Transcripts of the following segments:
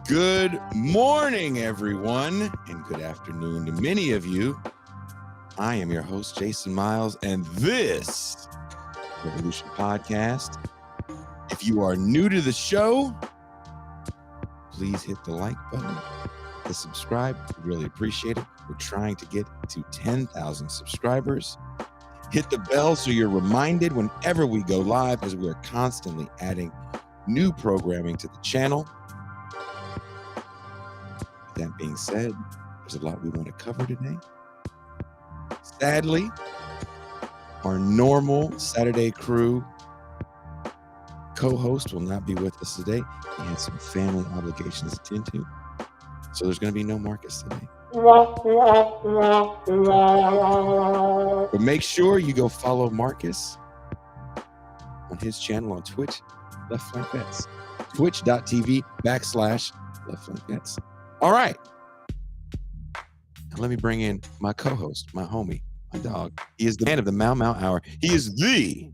Good morning, everyone, and good afternoon to many of you. I am your host, Jason Miles, and this Revolution Podcast. If you are new to the show, please hit the like button, the subscribe. We really appreciate it. We're trying to get to 10,000 subscribers. Hit the bell so you're reminded whenever we go live, as we're constantly adding new programming to the channel. That being said, there's a lot we want to cover today. Sadly, our normal Saturday crew co-host will not be with us today. He has some family obligations to attend to. So there's going to be no Marcus today. But make sure you go follow Marcus on his channel on Twitch, Left Flank Bets. Twitch.tv/Left Flank Bets. All right. Now let me bring in my co-host, my homie, my dog. He is the man of the Mau Mau Hour. He is the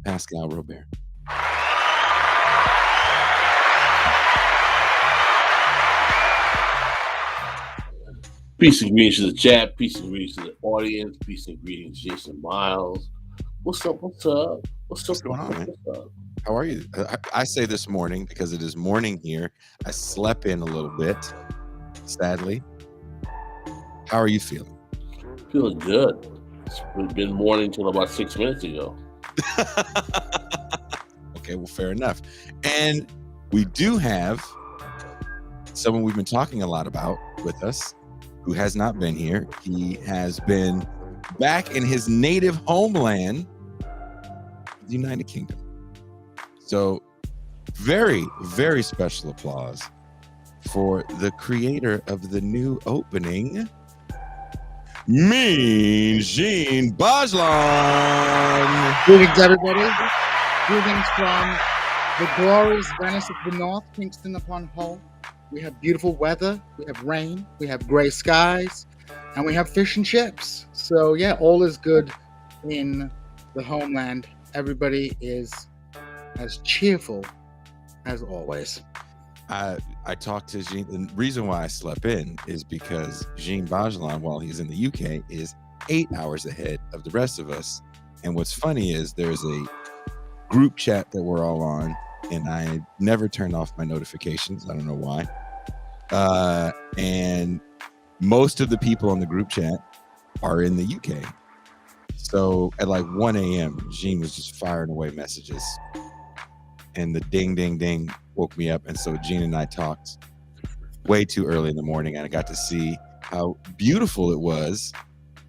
Pascal Robert. Peace and greetings to the chat. Peace and greetings to the audience. Peace and greetings, Jason Miles. What's up? What's up? What's going on, man? What's up? How are you? I say this morning because it is morning here. I slept in a little bit, sadly. How are you feeling? Feeling good. It's been morning till about 6 minutes ago. Okay, well, fair enough. And we do have someone we've been talking a lot about with us who has not been here. He has been back in his native homeland, the United Kingdom. So very, very special applause for the creator of the new opening, Mean Djene Bajalan. Greetings, everybody. Greetings from the glorious Venice of the North, Kingston upon Hull. We have beautiful weather, we have rain, we have gray skies, and we have fish and chips. So yeah, all is good in the homeland. Everybody is as cheerful as always. I talked to Djene. The reason why I slept in is because Djene Bajalan, while he's in the UK, is 8 hours ahead of the rest of us. And what's funny is there's a group chat that we're all on, and I never turn off my notifications. I don't know why. And most of the people on the group chat are in the UK. So at like 1 a.m., Djene was just firing away messages. And the ding, ding, ding woke me up. And so Djene and I talked way too early in the morning. And I got to see how beautiful it was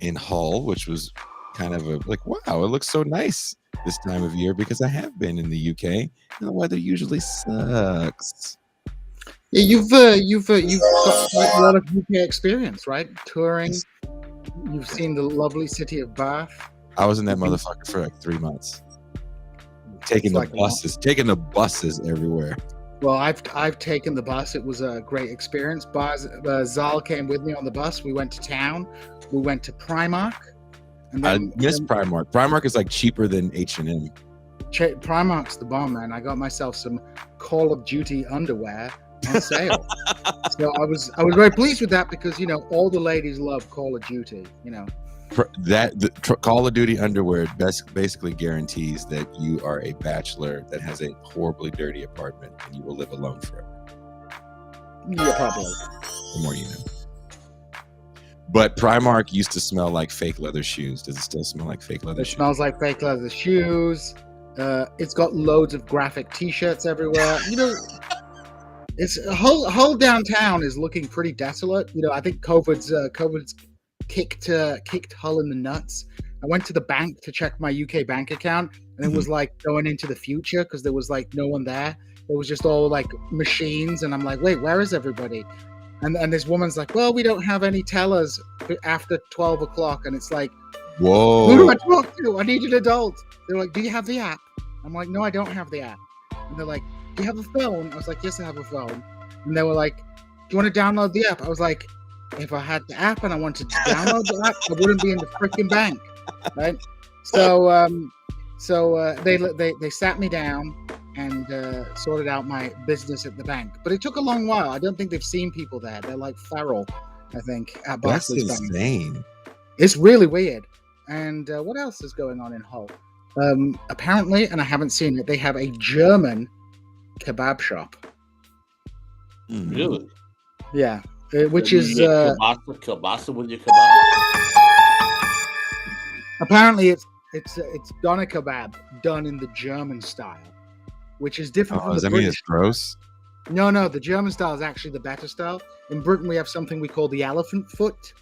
in Hull, which was kind of like, wow, it looks so nice this time of year, because I have been in the UK and the weather usually sucks. Yeah, you've got a lot of UK experience, right? Touring. You've seen the lovely city of Bath. I was in that motherfucker for like 3 months. Taking the buses everywhere. Well, I've taken the bus. It was a great experience. Zal came with me on the bus. We went to town. We went to Primark. And then, I miss Primark. Primark is like cheaper than H&M. Primark's the bomb, man. I got myself some Call of Duty underwear on sale. So I was very pleased with that, because all the ladies love Call of Duty. Call of Duty underwear basically guarantees that you are a bachelor that has a horribly dirty apartment and you will live alone forever. Yeah, probably. The more you know. But Primark used to smell like fake leather shoes. Does it still smell like fake leather shoes? It smells like fake leather shoes. It's got loads of graphic T-shirts everywhere. It's whole downtown is looking pretty desolate. I think COVID's kicked Hull in the nuts. I went to the bank to check my UK bank account, and it was like going into the future, because there was like no one there. It was just all like machines, and I'm like, wait, where is everybody? And this woman's like, well, we don't have any tellers after 12 o'clock. And it's like, whoa, who do I talk to? I need an adult. They're like, do you have the app? I'm like, no, I don't have the app. And they're like, do you have a phone? I was like, yes, I have a phone. And they were like, do you want to download the app? I was like, if I had the app and I wanted to download the app, I wouldn't be in the freaking bank, right? So they sat me down, and sorted out my business at the bank. But it took a long while. I don't think they've seen people there. They're like feral, I think, at That's Barclays Bank. insane. It's really weird. And what else is going on in Hull? Apparently, and I haven't seen it, they have a German kebab shop. Really? Yeah, which You is make kielbasa with your kebab. apparently it's doner kebab done in the German style, which is different Oh, from does the that mean British. it's gross? No, the German style is actually the better style. In Britain, we have something we call the elephant foot,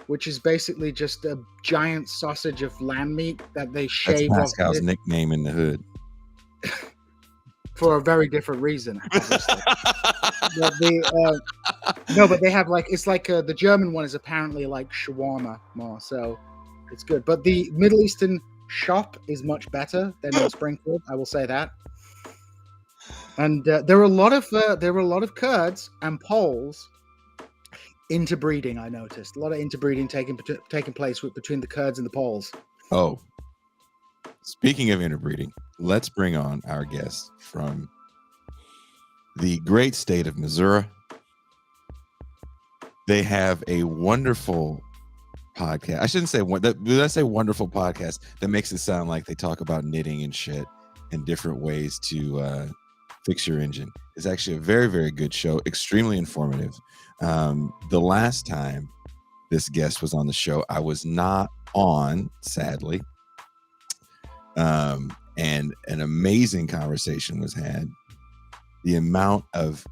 which is basically just a giant sausage of lamb meat that they That's shave off Pascal's nickname in the hood. for a very different reason, obviously. But they have it's like the German one is apparently like shawarma more, so it's good. But the Middle Eastern shop is much better than in Springfield, I will say that. And there were a lot of Kurds and Poles interbreeding. I noticed a lot of interbreeding taking place between the Kurds and the Poles. Oh, speaking of interbreeding, let's bring on our guest from the great state of Missouri. They have a wonderful podcast. I shouldn't say did I say wonderful podcast? That makes it sound like they talk about knitting and shit and different ways to fix your engine. It's actually a very, very good show, extremely informative. The last time this guest was on the show, I was not on, sadly. And an amazing conversation was had. The amount of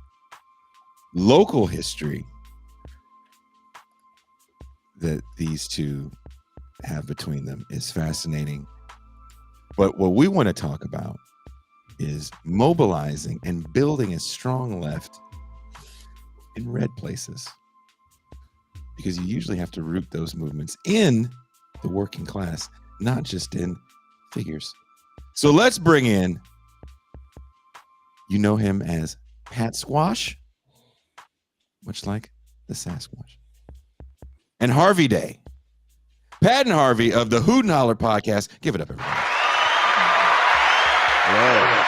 local history that these two have between them is fascinating. But what we want to talk about is mobilizing and building a strong left in red places, because you usually have to root those movements in the working class, not just in figures. So let's bring in, you know him as Pat Squash, much like the Sasquatch, and Harvey Day. Pat and Harvey of the Hoot and Holler podcast. Give it up, everybody. Hello.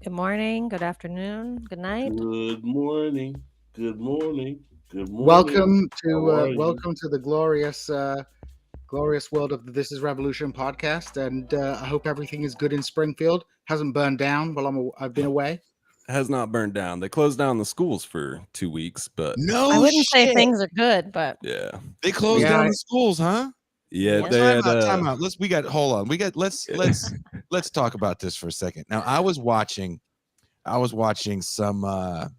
Good morning, good afternoon, good night. Good morning. Good morning. Good morning. Welcome How are to the glorious world of the This Is Revolution podcast, and I hope everything is good in Springfield. Hasn't burned down while I've been away. Has not burned down. They closed down the schools for 2 weeks, but No, I wouldn't say shit. things are good, but yeah, They closed Yeah. down the schools, huh? yeah, Yes. they had. Time out. Hold on. Let's talk about this for a second. Now, I was watching some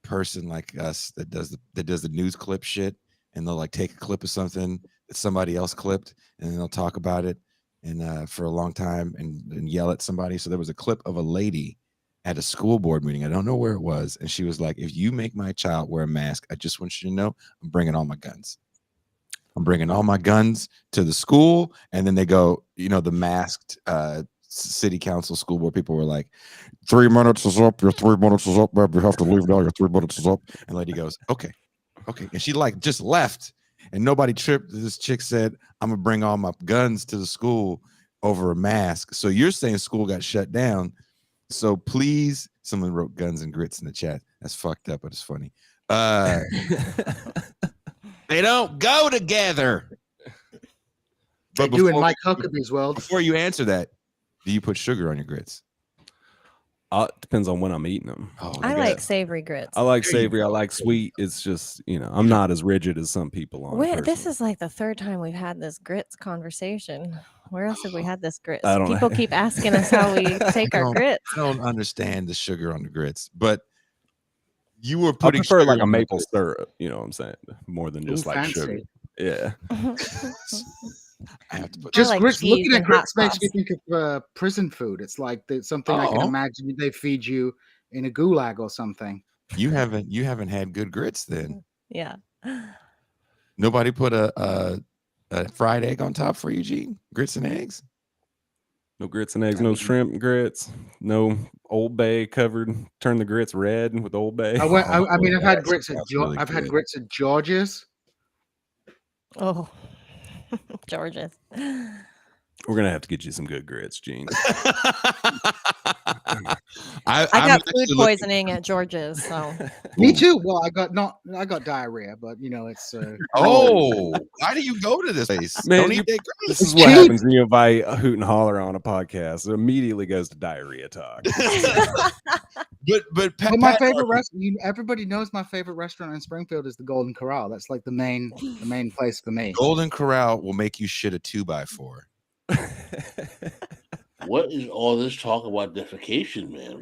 person like us that does the news clip shit, and they'll like take a clip of something that somebody else clipped, and then they'll talk about it and for a long time and yell at somebody. So there was a clip of a lady at a school board meeting. I don't know where it was, and she was like, "If you make my child wear a mask, I just want you to know I'm bringing all my guns. I'm bringing all my guns to the school." And then they go, the masked city council school board people were like, 3 minutes is up. Your 3 minutes is up, babe. You have to leave now. Your 3 minutes is up. And lady goes, okay. And she just left, and nobody tripped. This chick said, I'm gonna bring all my guns to the school over a mask. So you're saying school got shut down. So please, someone wrote guns and grits in the chat. That's fucked up, but it's funny. They don't go together. They do in Mike Huckabee's world. Before you answer that, do you put sugar on your grits? Depends on when I'm eating them. Oh, I like savory grits. I like savory. I like sweet. It's just, I'm not as rigid as some people on. Wait, this personally. is like the third time we've had this grits conversation. Where else have we had this grits? I don't know. People keep asking us how we take our grits. I don't understand the sugar on the grits, but you were I putting prefer sugar like a on my maple grits. syrup. You know what I'm saying? More than just Ooh, like fancy. sugar. Yeah. I have to put Just like grits. cheese Looking at and hot grits makes me sauce. think of prison food. It's like something I can Oh. imagine they feed you in a gulag or something. You haven't had good grits then. Yeah. Nobody put a fried egg on top for you, Gene? Grits and eggs? No grits and eggs, no shrimp grits, no Old Bay covered. Turn the grits red with Old Bay. I mean, I've had that's- grits at that's really I've had good. grits at George's. Oh, George's. We're gonna have to get you some good grits, Gene. I I'm got food actually looking- poisoning at George's, so Me too. Well, I got diarrhea, but it's Oh, why do you go to this place? Man, Don't eat that This grease. is what cheap. happens when you invite Hoot and Holler on a podcast. It immediately goes to diarrhea talk. but Well, my favorite restaurant. Everybody knows my favorite restaurant in Springfield is the Golden Corral. That's like the main place for me. Golden Corral will make you shit a 2x4. What is all this talk about defecation, man?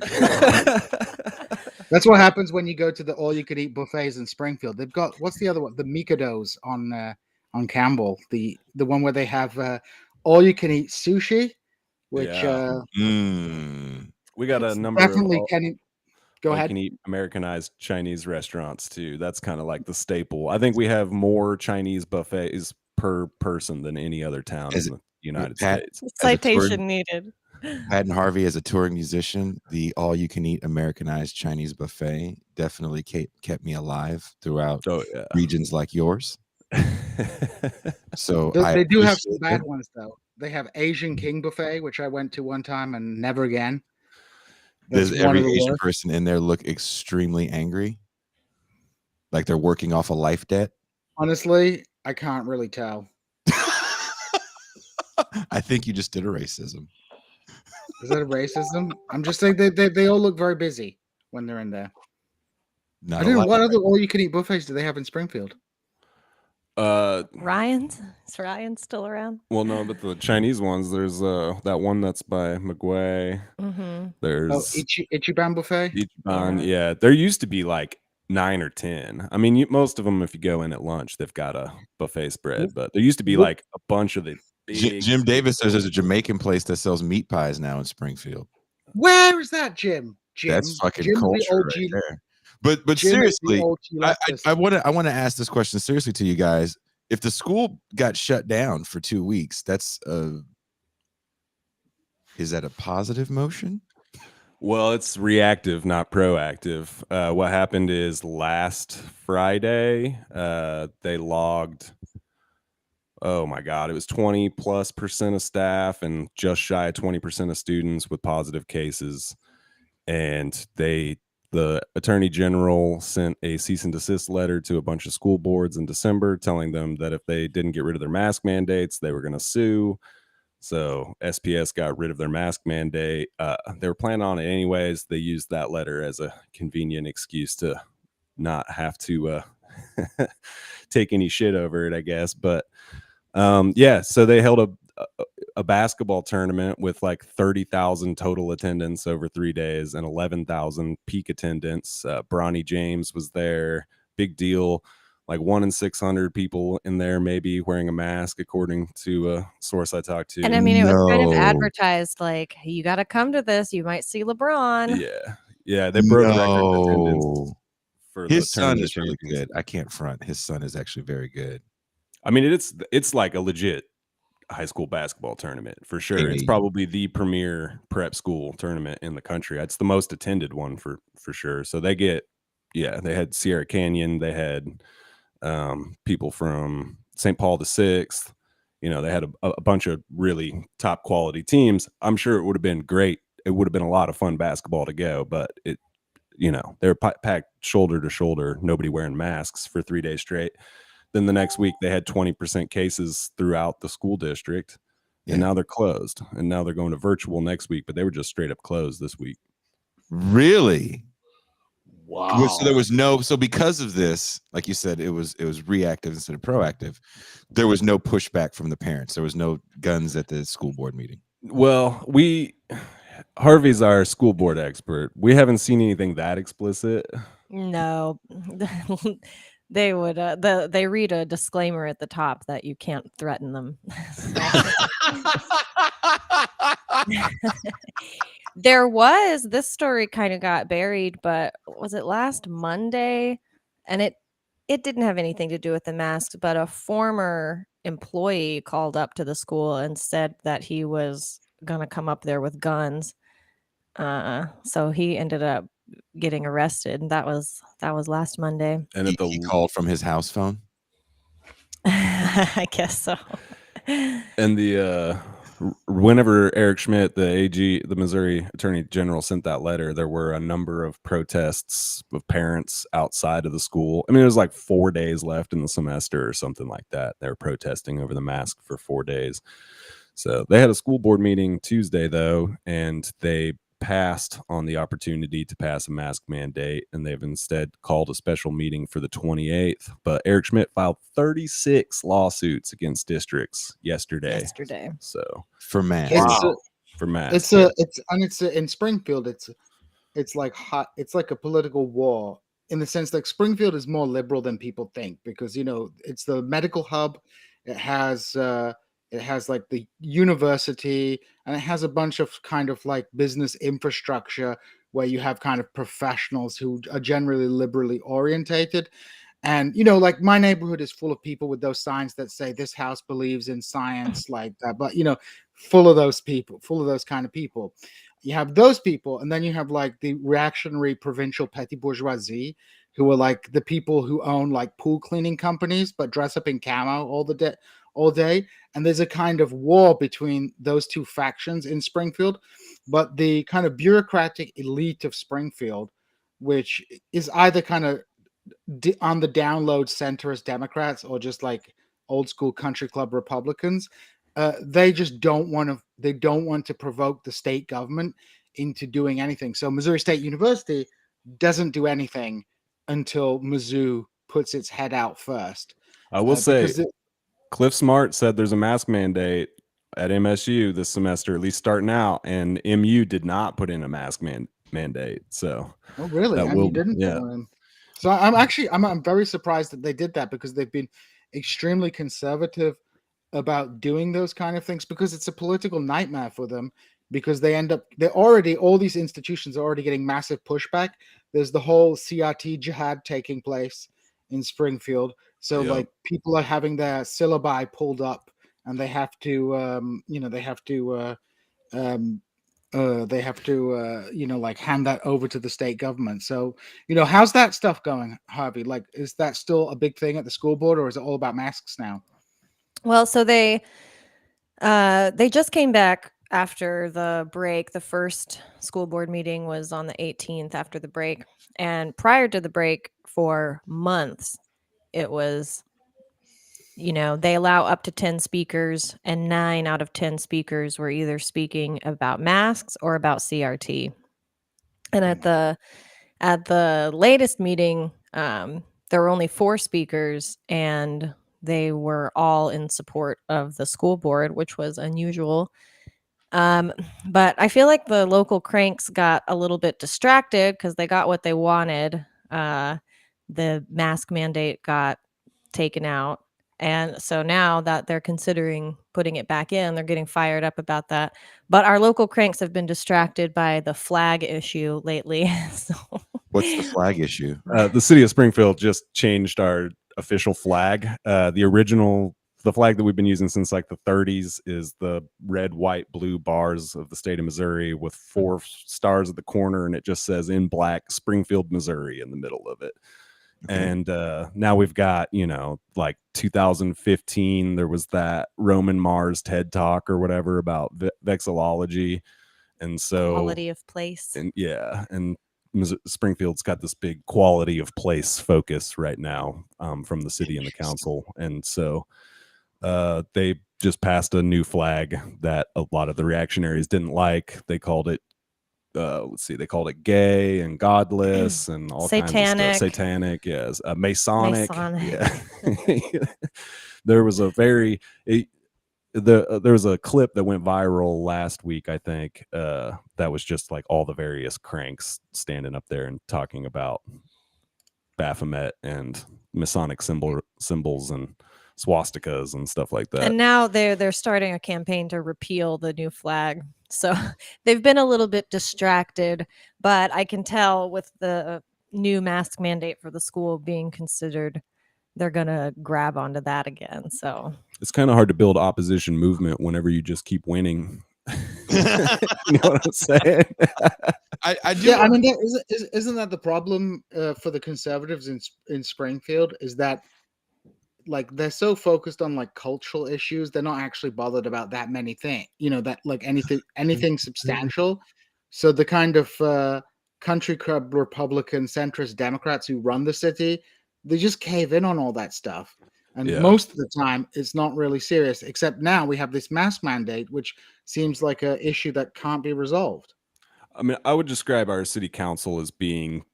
That's what happens when you go to the all-you-can-eat buffets in Springfield. They've got what's the other one? The Mikados on Campbell. The one where they have all-you-can-eat sushi, which Yeah. We got a number definitely of can. Go ahead. can eat Americanized Chinese restaurants too. That's kind of like the staple. I think we have more Chinese buffets per person than any other town in the United States. citation needed. Pat and Harvey, as a touring musician, the all-you-can-eat Americanized Chinese buffet definitely kept me alive throughout regions like yours. So they do have some bad ones though. They have Asian King Buffet, which I went to one time and never again. Does every Asian person in there look extremely angry? Like they're working off a life debt? Honestly, I can't really tell. I think you just did a racism. Is that a racism? I'm just saying they all look very busy when they're in there. I don't know what other all-you-can-eat buffets do they have in Springfield? Ryan's? Is Ryan still around? Well, no, but the Chinese ones, there's that one that's by McGuay. Mm-hmm. There's Ichiban Buffet. Ichiban, yeah. There used to be like 9 or 10. I mean, most of them, if you go in at lunch, they've got a buffet spread. But there used to be like a bunch of the big. Jim Davis says there's a Jamaican place that sells meat pies now in Springfield. Where is that, Jim? That's fucking culture right there. But Jim seriously, I want to ask this question seriously to you guys. If the school got shut down for 2 weeks, is that a positive motion? Well, it's reactive, not proactive. What happened is last Friday, they logged, oh my God, it was 20+% of staff and just shy of 20% of students with positive cases. And the Attorney General sent a cease and desist letter to a bunch of school boards in December telling them that if they didn't get rid of their mask mandates, they were going to sue. So SPS got rid of their mask mandate. They were planning on it anyways. They used that letter as a convenient excuse to not have to take any shit over it, I guess. But so they held a basketball tournament with like 30,000 total attendance over 3 days and 11,000 peak attendance. Bronny James was there. Big deal. Like 1 in 600 people in there maybe wearing a mask, according to a source I talked to. And I mean, it was kind of advertised like, you got to come to this. You might see LeBron. Yeah. They broke record attendance for his son is really good. I can't front. His son is actually very good. I mean, it's like a legit high school basketball tournament for sure. It's probably the premier prep school tournament in the country. It's the most attended one for sure. So they had Sierra Canyon. They had people from St. Paul the 6th. They had a bunch of really top quality teams. I'm sure it would have been great. It would have been a lot of fun basketball to go, but they're packed shoulder to shoulder, nobody wearing masks for 3 days straight. Then the next week they had 20% cases throughout the school district, and now they're closed. And now they're going to virtual next week, but they were just straight up closed this week. Really? Wow. So there was so because of this, like you said, it was reactive instead of proactive. There was no pushback from the parents. There was no guns at the school board meeting. Well, Harvey's our school board expert. We haven't seen anything that explicit. No. They would they read a disclaimer at the top that you can't threaten them. There was this story kind of got buried, but was it last Monday? And it didn't have anything to do with the masks, but a former employee called up to the school and said that he was gonna come up there with guns. So he ended up getting arrested. That was last Monday. And he called from his house phone. I guess so. And whenever Eric Schmidt, the AG, the Missouri Attorney General, sent that letter, there were a number of protests of parents outside of the school. I mean, it was like 4 days left in the semester or something like that. They were protesting over the mask for 4 days. So they had a school board meeting Tuesday, though, and they passed on the opportunity to pass a mask mandate, and they've instead called a special meeting for the 28th. But Eric Schmidt filed 36 lawsuits against districts yesterday. So for mask. Wow. For mask. It's in Springfield. It's like hot. It's like a political war in the sense that Springfield is more liberal than people think because it's the medical hub. It has like the university, and it has a bunch of kind of like business infrastructure where you have kind of professionals who are generally liberally orientated. And like my neighborhood is full of people with those signs that say this house believes in science, like that. But full of those kind of people. You have those people, and then you have like the reactionary provincial petty bourgeoisie, who are like the people who own like pool cleaning companies but dress up in camo all day. And there's a kind of war between those two factions in Springfield. But the kind of bureaucratic elite of Springfield, which is either kind of on the download centrist Democrats or just like old school country club Republicans, they just don't want to provoke the state government into doing anything. So Missouri State University doesn't do anything until Mizzou puts its head out first. I will say Cliff Smart said there's a mask mandate at MSU this semester, at least starting out, and MU did not put in a mask mandate. So really? And you didn't put one in. So I'm very surprised that they did that, because they've been extremely conservative about doing those kind of things, because it's a political nightmare for them, because all these institutions are already getting massive pushback. There's the whole CRT jihad taking place in Springfield. So like people are having their syllabi pulled up, and they have to like hand that over to the state government. So how's that stuff going, Harvey? Like, is that still a big thing at the school board, or is it all about masks now? Well, so they just came back after the break. The first school board meeting was on the 18th after the break, and prior to the break for months, it was, they allow up to 10 speakers, and 9 out of 10 speakers were either speaking about masks or about CRT. And at the latest meeting, there were only 4 speakers, and they were all in support of the school board, which was unusual. But I feel like the local cranks got a little bit distracted because they got what they wanted. The mask mandate got taken out. And so now that they're considering putting it back in, they're getting fired up about that. But our local cranks have been distracted by the flag issue lately. So. What's the flag issue? The city of Springfield just changed our official flag. The flag that we've been using since like the 30s is the red, white, blue bars of the state of Missouri with 4 stars at the corner, and it just says in black Springfield, Missouri in the middle of it. Okay. And now we've got, like 2015, there was that Roman Mars TED Talk or whatever about vexillology. And so quality of place. And and Springfield's got this big quality of place focus right now from the city and the council. And so they just passed a new flag that a lot of the reactionaries didn't like. They called it they called it gay and godless and all kinds of stuff. Satanic, yes. Masonic. Yeah. There was there was a clip that went viral last week, I think, that was just like all the various cranks standing up there and talking about Baphomet and Masonic symbols and swastikas and stuff like that. And now they're starting a campaign to repeal the new flag. So they've been a little bit distracted, but I can tell with the new mask mandate for the school being considered, they're going to grab onto that again. So it's kind of hard to build opposition movement whenever you just keep winning. You know what I'm saying? I do. Yeah, I mean, isn't that the problem for the conservatives in Springfield? Is that like they're so focused on like cultural issues, they're not actually bothered about that many things, that like anything substantial. So the kind of country club Republican centrist Democrats who run the city, they just cave in on all that stuff. And Yeah. most of the time it's not really serious, except now we have this mask mandate, which seems like an issue that can't be resolved. I mean, I would describe our city council as being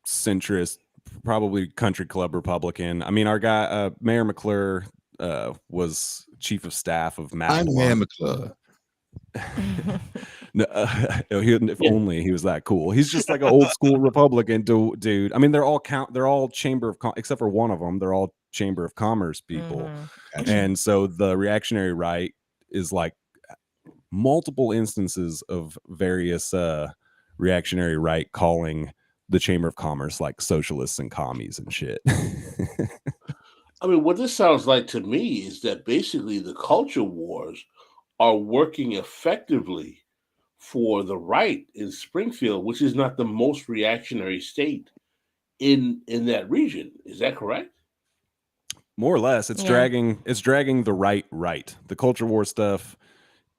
centrist, probably country club Republican. I mean, our guy, Mayor McClure, was chief of staff of Matt I'm Blunt. Mayor McClure. No, if only he was that cool. He's just like an old school Republican dude. I mean, they're all chamber of except for one of them. They're all chamber of commerce people, Gotcha. and so the reactionary right is like multiple instances of various reactionary right calling the chamber of commerce like socialists and commies and shit. I mean, what this sounds like to me is that basically the culture wars are working effectively for the right in Springfield, which is not the most reactionary state in that region. Is that correct? More or less, it's dragging the right. The culture war stuff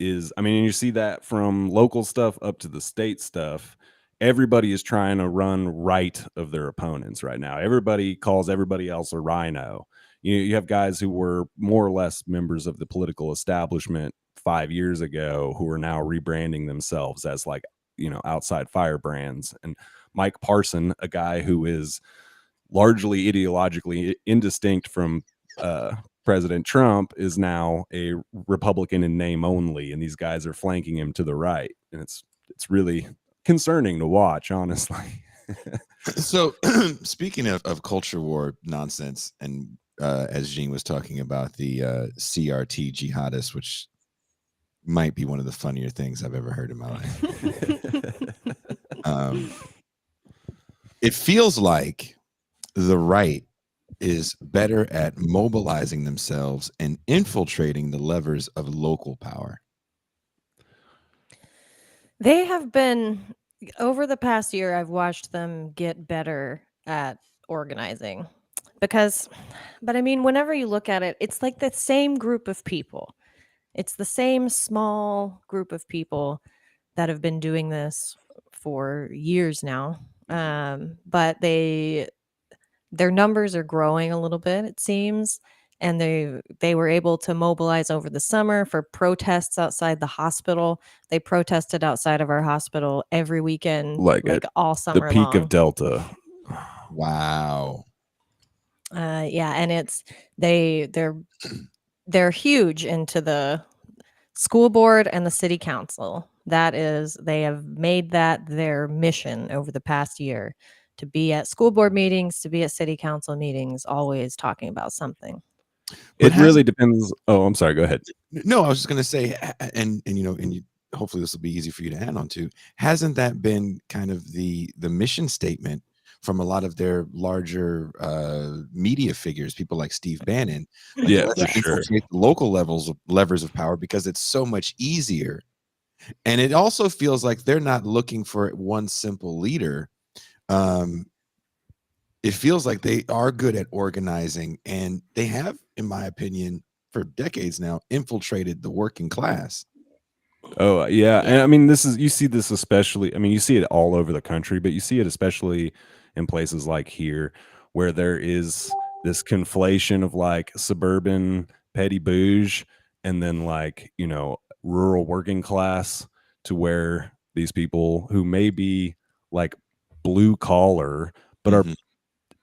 is, I mean, you see that from local stuff up to the state stuff. Everybody is trying to run right of their opponents right now. Everybody calls everybody else a rhino. You have guys who were more or less members of the political establishment 5 years ago who are now rebranding themselves as like, outside firebrands. And Mike Parson, a guy who is largely ideologically indistinct from President Trump, is now a Republican in name only, and these guys are flanking him to the right, and it's really concerning to watch, honestly. So speaking of culture war nonsense, and as Djene was talking about the CRT jihadists, which might be one of the funnier things I've ever heard in my life. It feels like the right is better at mobilizing themselves and infiltrating the levers of local power. They have been, over the past year, I've watched them get better at organizing. But I mean, whenever you look at it, it's like the same group of people. It's the same small group of people that have been doing this for years now. But their numbers are growing a little bit, it seems. And they were able to mobilize over the summer for protests outside the hospital. They protested outside of our hospital every weekend, like all summer the peak long. of Delta. Wow. Yeah, and it's they're huge into the school board and the city council. That is, they have made that their mission over the past year, to be at school board meetings, to be at city council meetings, always talking about something. It really depends. Oh, I'm sorry. Go ahead. No, I was just going to say, and hopefully this will be easy for you to add on to. Hasn't that been kind of the mission statement from a lot of their larger media figures, people like Steve Bannon? Yeah, for sure. The local levers of power, because it's so much easier. And it also feels like they're not looking for one simple leader. It feels like they are good at organizing, and they have, in my opinion, for decades now, infiltrated the working class. Oh, yeah. And I mean, you see this especially, I mean, you see it all over the country, but you see it especially in places like here, where there is this conflation of like suburban petty bouge and then like, rural working class, to where these people who may be like blue collar, but are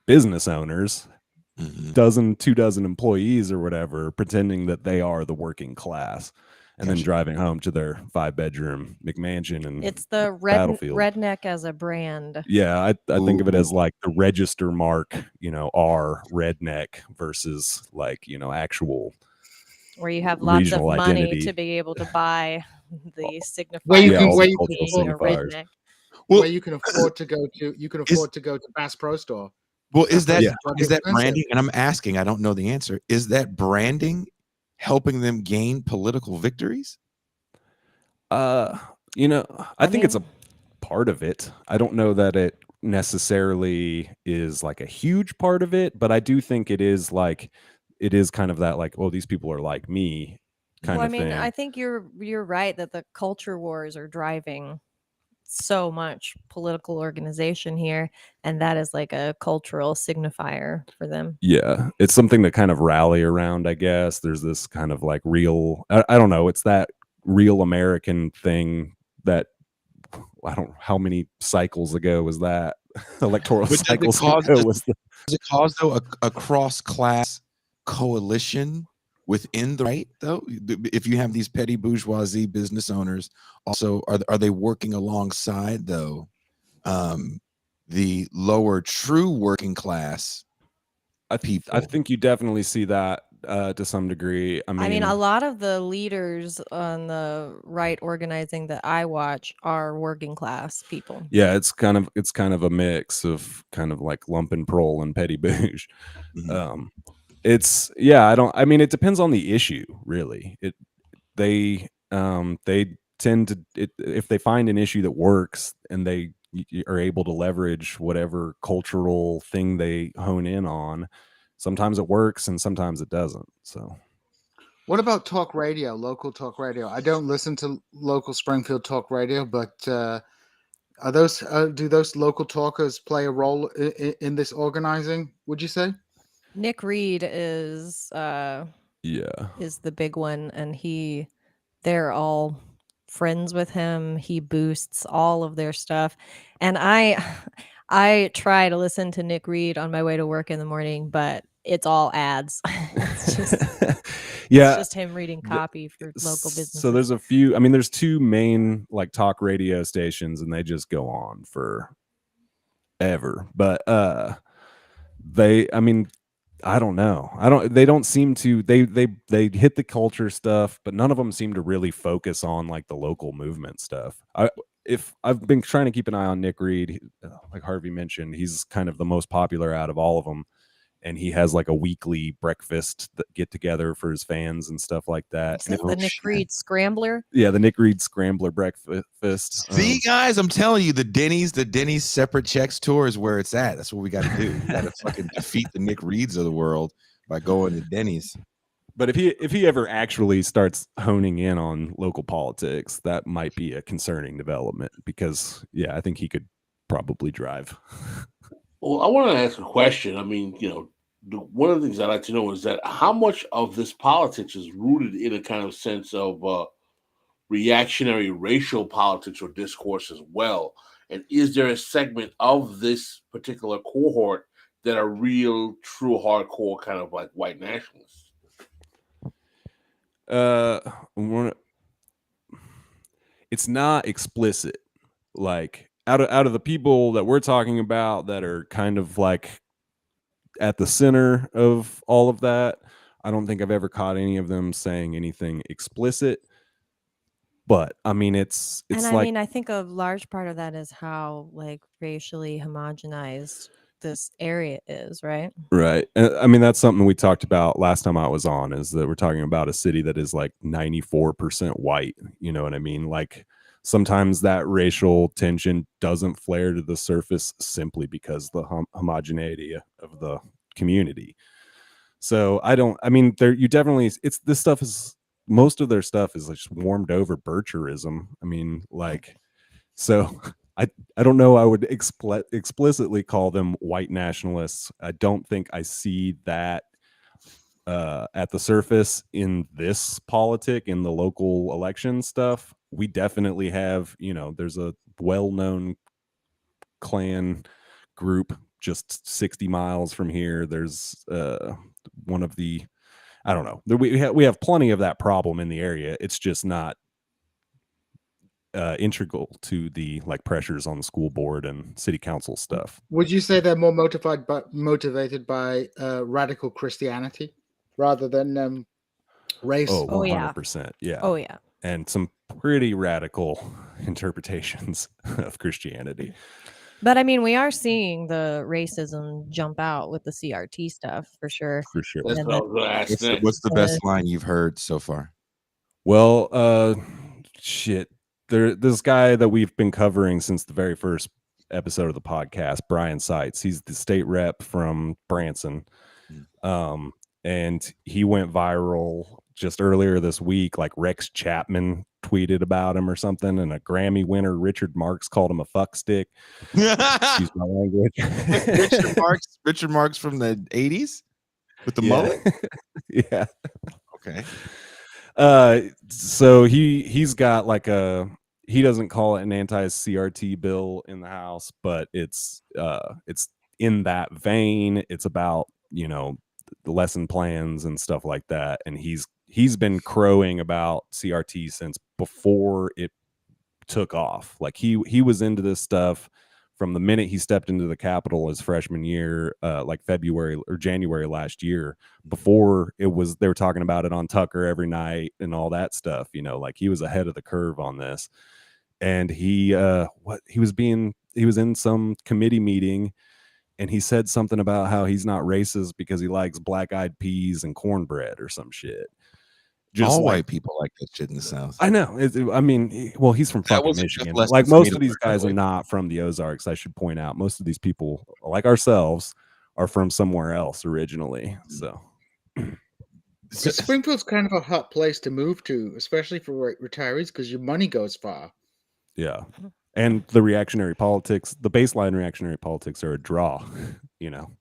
business owners, 2 dozen employees or whatever, pretending that they are the working class, and then driving home to their 5-bedroom McMansion. And it's the redneck as a brand. Yeah, I think of it as like the register mark, R redneck versus like, actual, where you have lots of money identity to be able to buy the signifier. Where you can afford to go to Bass Pro Store. Well, is that branding? And I'm asking, I don't know the answer. Is that branding helping them gain political victories? I think it's a part of it. I don't know that it necessarily is like a huge part of it, but I do think it is like it is kind of that like, oh, these people are like me kind Well, I of mean, thing. I think you're right that the culture wars are driving so much political organization here, and that is like a cultural signifier for them. Yeah, it's something to kind of rally around, I guess. There's this kind of like real, I don't know, it's that real American thing that I don't how many cycles ago was that? Electoral But cycles ago was the does it cause though a cross class coalition within the right though? If you have these petty bourgeoisie business owners, also are they working alongside though the lower true working class I people? think you definitely see that to some degree. I I mean, mean, a lot of the leaders on the right organizing that I watch are working class people. yeah, it's kind of a mix of kind of like lumpen prole and petty bouge. Mhm. It's yeah, I mean it depends on the issue, really. They tend to if they find an issue that works and they are able to leverage whatever cultural thing they hone in on, sometimes it works and sometimes it doesn't. So What about talk radio, local talk radio? I don't listen to local Springfield talk radio, but are those do those local talkers play a role in this organizing? Would you say? Nick Reed yeah. is the big one, and they're all friends with him. He boosts all of their stuff, and I try to listen to Nick Reed on my way to work in the morning, but it's all ads. Yeah, it's just him reading copy for local businesses. so there's a few, I mean there's two main like talk radio stations and they just go on for ever, but I mean I don't know, they don't seem to they hit the culture stuff, but none of them seem to really focus on like the local movement stuff. I've been trying to keep an eye on Nick Reed, like Harvey mentioned, he's kind of the most popular out of all of them, and he has like a weekly breakfast get together for his fans and stuff like that. Is And it the Nick Reed Scrambler? yeah, the Nick Reed Scrambler breakfast. See, guys, I'm telling you, the Denny's separate checks tour is where it's at. That's what we got to do. We got to fucking defeat the Nick Reeds of the world by going to Denny's. But if he ever actually starts honing in on local politics, that might be a concerning development because yeah, I think he could probably drive. Well, I want to ask a question. I mean, one of the things I'd like to know is that how much of this politics is rooted in a kind of sense of reactionary racial politics or discourse as well? And is there a segment of this particular cohort that are real, true, hardcore kind of like white nationalists? It's not explicit. Like out of the people that we're talking about that are kind of like at the center of all of that, I don't think I've ever caught any of them saying anything explicit. But I mean, it's And I like, mean, I think a large part of that is how like racially homogenized this area is, right? right. I mean, that's something we talked about last time I was on, is that we're talking about a city that is like 94% white. You know what I mean? Like sometimes that racial tension doesn't flare to the surface simply because the homogeneity of the community. So I mean, you definitely, this stuff is, most of their stuff is like just warmed over Bircherism. I mean, like, so I don't know. I would explicitly call them white nationalists. I don't think I see that at the surface in this politic, in the local election stuff. We definitely have, there's a well-known Klan group just 60 miles from here. There's one of the, I don't know. We have plenty of that problem in the area. It's just not integral to the like pressures on the school board and city council stuff. Would you say they're more motivated by radical Christianity rather than race? Oh, 100%. Yeah. Oh yeah. And some pretty radical interpretations of Christianity. But I mean, we are seeing the racism jump out with the CRT stuff for sure. For sure. That's what I was going to ask next. What's the best line you've heard so far? Well, shit. This guy that we've been covering since the very first episode of the podcast, Brian Seitz. He's the state rep from Branson. and he went viral just earlier this week. Like Rex Chapman tweeted about him or something, and a Grammy winner Richard Marx called him a fuck stick. Excuse my language. Richard Marx from the 80s with the Yeah. mullet. Yeah. Okay. So he's got like he doesn't call it an anti-CRT bill in the House, but it's in that vein. It's about, you know, the lesson plans and stuff like that, and he's been crowing about CRT since before it took off. Like he was into this stuff from the minute he stepped into the Capitol his freshman year, like February or January last year. Before they were talking about it on Tucker every night and all that stuff. You know, like he was ahead of the curve on this. And he was in some committee meeting, and he said something about how he's not racist because he likes black-eyed peas and cornbread or some shit. All white people like that shit in the South. I know. I mean, he's from fucking Michigan. Like most of these guys are not from the Ozarks. I should point out, most of these people, like ourselves, are from somewhere else originally. So, Springfield's kind of a hot place to move to, especially for retirees, because your money goes far. Yeah, and the reactionary politics, the baseline reactionary politics, are a draw. You know,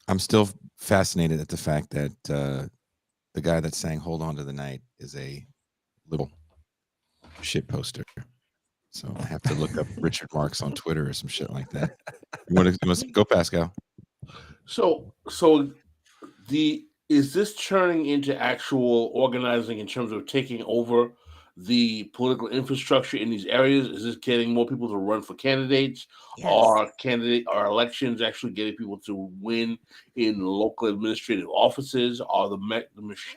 I'm still fascinated at the fact that the guy that sang "Hold On to the Night" is a little shit poster. So I have to look up Richard Marx on Twitter or some shit like that. You want to go, Pascal? So is this turning into actual organizing in terms of taking over the political infrastructure in these areas? Is this getting more people to run for candidates? Yes. Are elections actually getting people to win in local administrative offices? Are the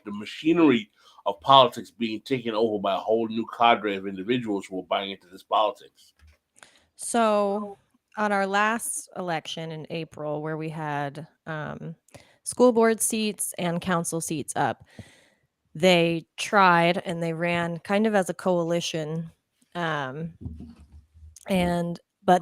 machinery of politics being taken over by a whole new cadre of individuals who are buying into this politics? So on our last election in April, where we had school board seats and council seats up, they tried and they ran kind of as a coalition, but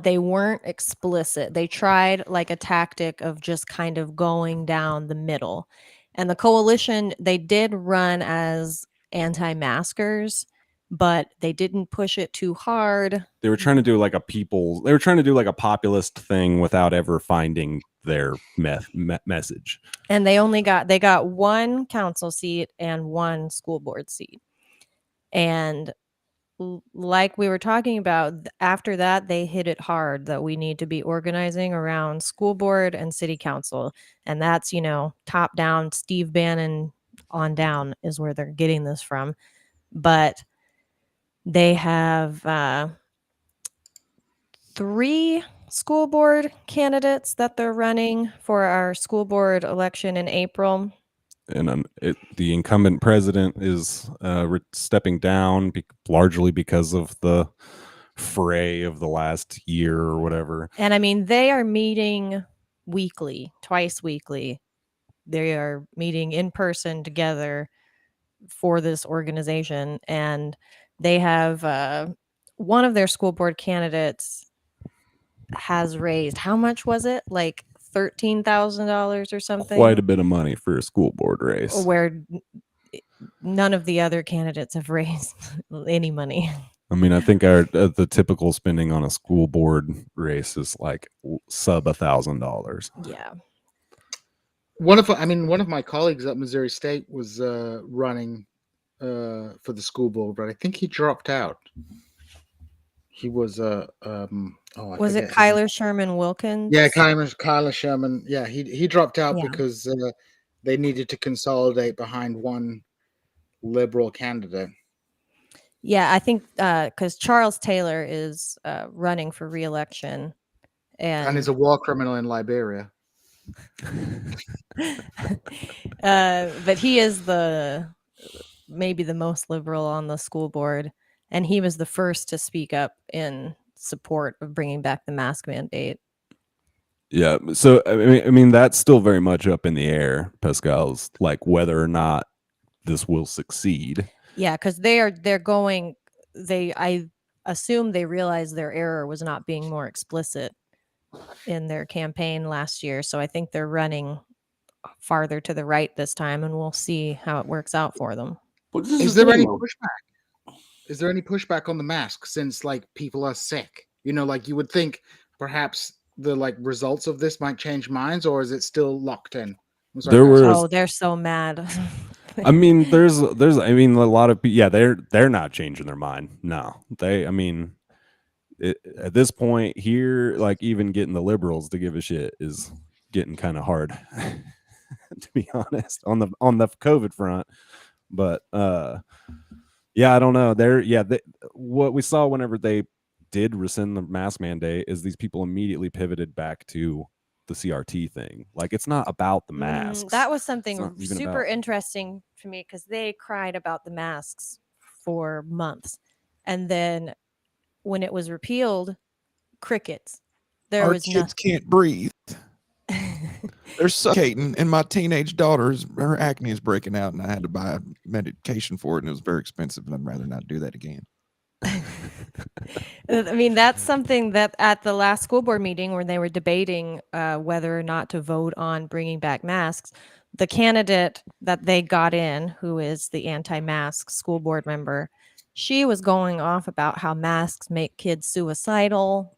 they weren't explicit. They tried like a tactic of just kind of going down the middle. And the coalition, they did run as anti-maskers, but they didn't push it too hard. They were trying to do like a populist thing without ever finding their message. And they got one council seat and one school board seat. And like we were talking about, after that, they hit it hard that we need to be organizing around school board and city council. And that's, you know, top down, Steve Bannon on down is where they're getting this from. But they have 3 school board candidates that they're running for our school board election in April. And the incumbent president is stepping down largely because of the fray of the last year or whatever. And I mean, they are meeting weekly, twice weekly. They are meeting in person together for this organization. And they have one of their school board candidates has raised, how much was it? Like $13,000 or something? Quite a bit of money for a school board race. Where none of the other candidates have raised any money. I mean, I think the typical spending on a school board race is like sub $1,000. Yeah. One of my colleagues at Missouri State was running for the school board, but I think he dropped out. He was was it Kyler Sherman Wilkins? Yeah, Kyler Sherman. Yeah, he dropped out because they needed to consolidate behind one liberal candidate. Yeah, I think because Charles Taylor is running for re-election, and is a war criminal in Liberia. But he is maybe the most liberal on the school board, and he was the first to speak up in support of bringing back the mask mandate. Yeah, so I mean that's still very much up in the air, Pascal's, like whether or not this will succeed. Yeah, because I assume they realized their error was not being more explicit in their campaign last year. So I think they're running farther to the right this time, and we'll see how it works out for them. But this Is the there thing, any though. pushback? Is there any pushback on the mask since like people are sick? You know, like you would think perhaps the like results of this might change minds, or is it still locked in? I'm sorry, There Pascal. were- Oh, they're so mad. I mean, there's I mean, a lot of they're not changing their mind. No, at this point here, like even getting the liberals to give a shit is getting kind of hard, to be honest, on the COVID front. But yeah, I don't know. What we saw whenever they did rescind the mask mandate is these people immediately pivoted back to the CRT thing. Like, it's not about the masks. That was It's something not even super about- interesting to me because they cried about the masks for months. And then when it was repealed, crickets. There Our was kids nothing. can't breathe. They're suffocating, and my teenage daughter's her acne is breaking out, and I had to buy medication for it, and it was very expensive, and I'd rather not do that again. I mean, that's something that at the last school board meeting where they were debating whether or not to vote on bringing back masks, the candidate that they got in, who is the anti-mask school board member, she was going off about how masks make kids suicidal.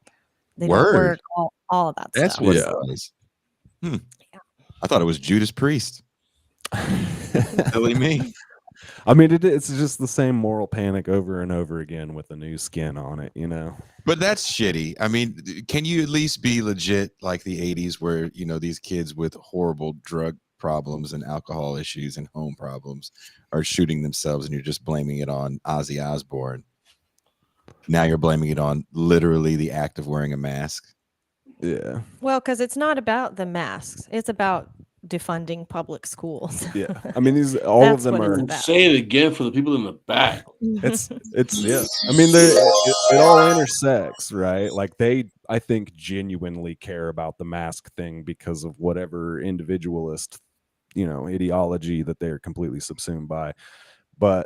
They don't Word. work, all of that That's stuff. what Yeah. it was. I thought it was Judas Priest. Silly me. I mean, it's just the same moral panic over and over again with a new skin on it, you know? But that's shitty. I mean, can you at least be legit like the 80s where, you know, these kids with horrible drug problems and alcohol issues and home problems are shooting themselves and you're just blaming it on Ozzy Osbourne? Now you're blaming it on literally the act of wearing a mask. Yeah. Well, because it's not about the masks. It's about defunding public schools. Yeah. I mean, all of That's them what it's are. about. Say it again for the people in the back. It's yeah. I mean, it all intersects, right? Like I think genuinely care about the mask thing because of whatever individualist, ideology that they're completely subsumed by. I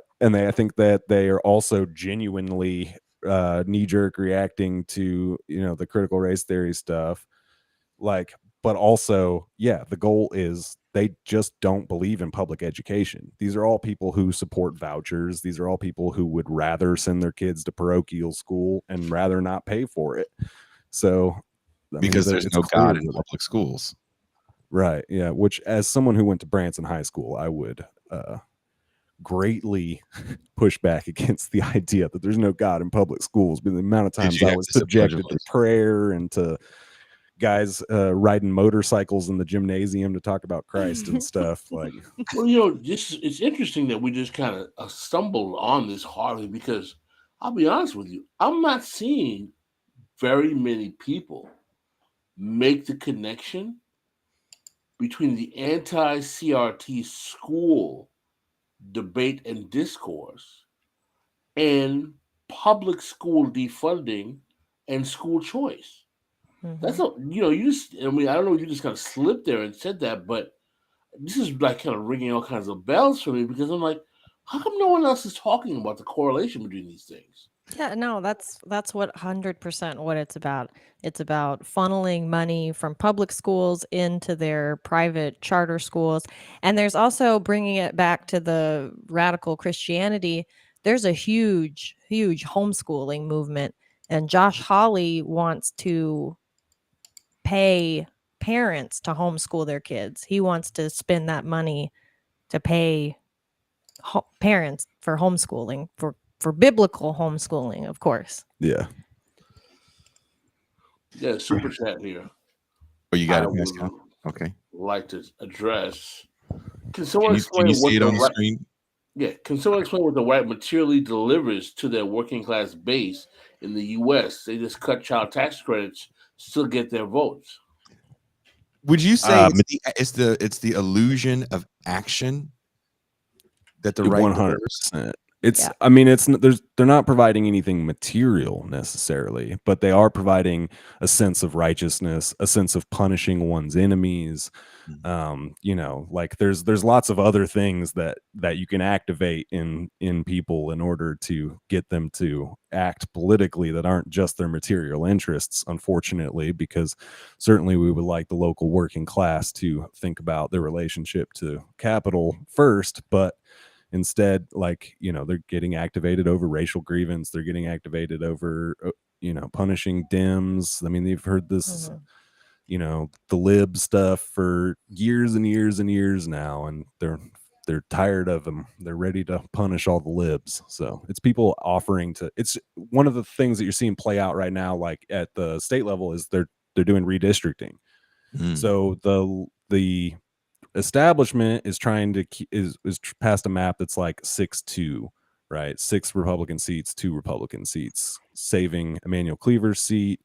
think that they are also genuinely knee-jerk reacting to the critical race theory stuff, but also, yeah, the goal is they just don't believe in public education. These are all people who support vouchers. These are all people who would rather send their kids to parochial school and rather not pay for it. So Because there's no God in public schools. Right. Yeah. Which, as someone who went to Branson High School, I would greatly push back against the idea that there's no God in public schools. But the amount of times I was subjected to prayer and to guys riding motorcycles in the gymnasium to talk about Christ and stuff. Like, well, it's interesting that we just kind of stumbled on this hardly because I'll be honest with you, I'm not seeing very many people make the connection between the anti-CRT school debate and discourse and public school defunding and school choice. That's I don't know, you just kind of slipped there and said that, but this is like kind of ringing all kinds of bells for me because I'm like, how come no one else is talking about the correlation between these things? Yeah, no, that's what 100% what it's about. It's about funneling money from public schools into their private charter schools. And there's also bringing it back to the radical Christianity. There's a huge, huge homeschooling movement. And Josh Hawley wants to pay parents to homeschool their kids. He wants to spend that money to pay parents for homeschooling, for biblical homeschooling, of course. yeah. Yeah, super chat here. Oh, you got I it, Pascal? would Okay. like to address. Can someone Can explain you what see it the on the right, screen? yeah? Can someone explain what the right materially delivers to their working class base in the U.S.? They just cut child tax credits, still get their votes. Would you say it's the illusion of action that the right delivers? 100%. It's, Yeah. I mean, they're not providing anything material necessarily, but they are providing a sense of righteousness, a sense of punishing one's enemies. You know, like there's lots of other things that you can activate in people in order to get them to act politically that aren't just their material interests, unfortunately, because certainly we would like the local working class to think about their relationship to capital first, but instead, like, you know, they're getting activated over racial grievance. They're getting activated over, you know, punishing Dems. I mean, they've heard this, you know, the lib stuff for years and years and years now, and they're tired of them. They're ready to punish all the libs. So it's people offering to. It's one of the things that you're seeing play out right now, like at the state level, is they're doing redistricting. So the establishment is trying to is passed a map that's like 6-2, right? 6 Republican seats, 2 Republican seats, saving Emmanuel Cleaver's seat.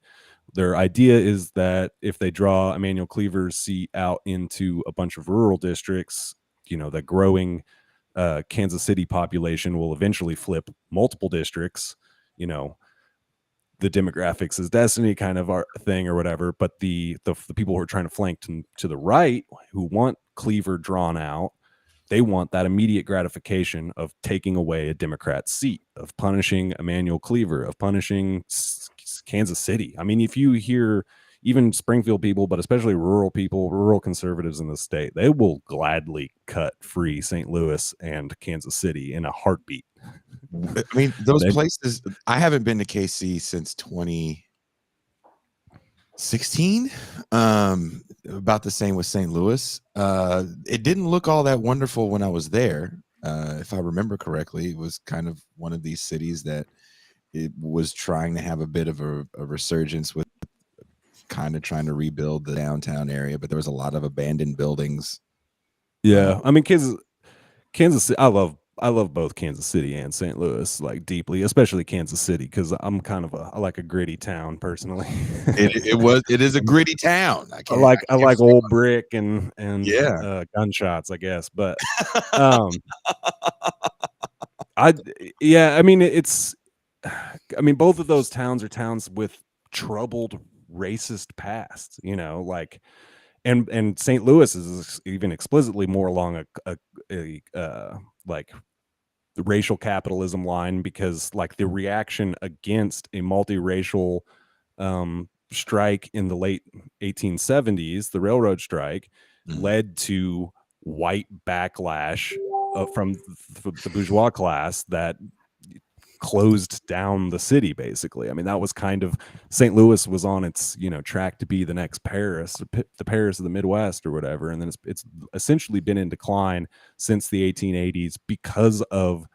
Their idea is that if they draw Emmanuel Cleaver's seat out into a bunch of rural districts, you know, the growing Kansas City population will eventually flip multiple districts, you know, the demographics is destiny kind of thing or whatever. But the people who are trying to flank to the right, who want Cleaver drawn out, they want that immediate gratification of taking away a Democrat's seat, of punishing Emmanuel Cleaver, of punishing Kansas City. I mean, if you hear even Springfield people, but especially rural people, rural conservatives in the state, they will gladly cut free St. Louis and Kansas City in a heartbeat. I mean, those places, I haven't been to KC since 2016. About the same with St. Louis. It didn't look all that wonderful when I was there. If I remember correctly, it was kind of one of these cities that it was trying to have a bit of a resurgence with kind of trying to rebuild the downtown area, but there was a lot of abandoned buildings. Yeah. I mean, Kansas City, I love both Kansas City and St. Louis, like, deeply, especially Kansas City, because I'm kind of I like a gritty town personally. It is a gritty town. I like old brick and gunshots, I guess. But I mean, both of those towns are towns with troubled racist pasts, you know, like, and St. Louis is even explicitly more along a like the racial capitalism line, because like the reaction against a multiracial strike in the late 1870s, the railroad strike, led to white backlash from the bourgeois class that closed down the city, basically. I mean, that was kind of, St. Louis was on its, you know, track to be the next Paris, the Paris of the Midwest or whatever, and then it's essentially been in decline since the 1880s because of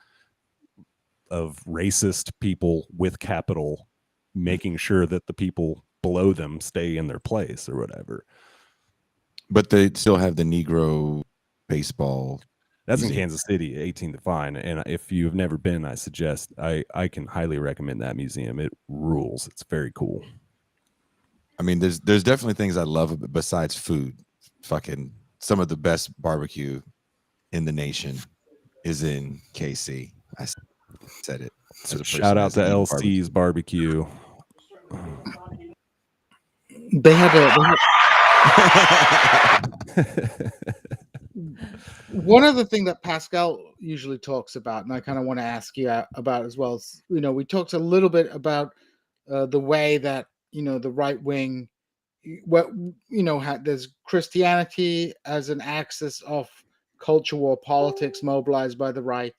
racist people with capital making sure that the people below them stay in their place or whatever. But they still have the Negro baseball. That's museum in Kansas City, 18 to Fine. And if you've never been, I suggest, I can highly recommend that museum. It rules. It's very cool. I mean, there's definitely things I love besides food. Fucking some of the best barbecue in the nation is in KC. I said it. So shout out to LC's barbecue. They had one other thing that Pascal usually talks about, and I kind of want to ask you about as well. Is, you know, we talked a little bit about the way that, you know, the right wing, what, you know, there's Christianity as an axis of culture war politics mobilized by the right.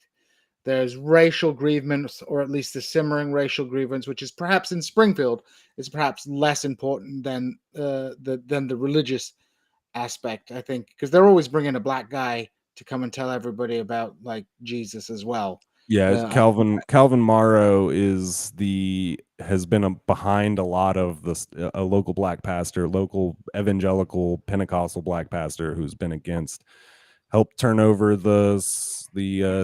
There's racial grievance, or at least the simmering racial grievance, which is perhaps in Springfield is perhaps less important than the religious aspect, I think, because they're always bringing a black guy to come and tell everybody about like Jesus as well. Yeah, Calvin Morrow has been behind a lot of this, a local black pastor, local evangelical Pentecostal black pastor who's been against, helped turn over the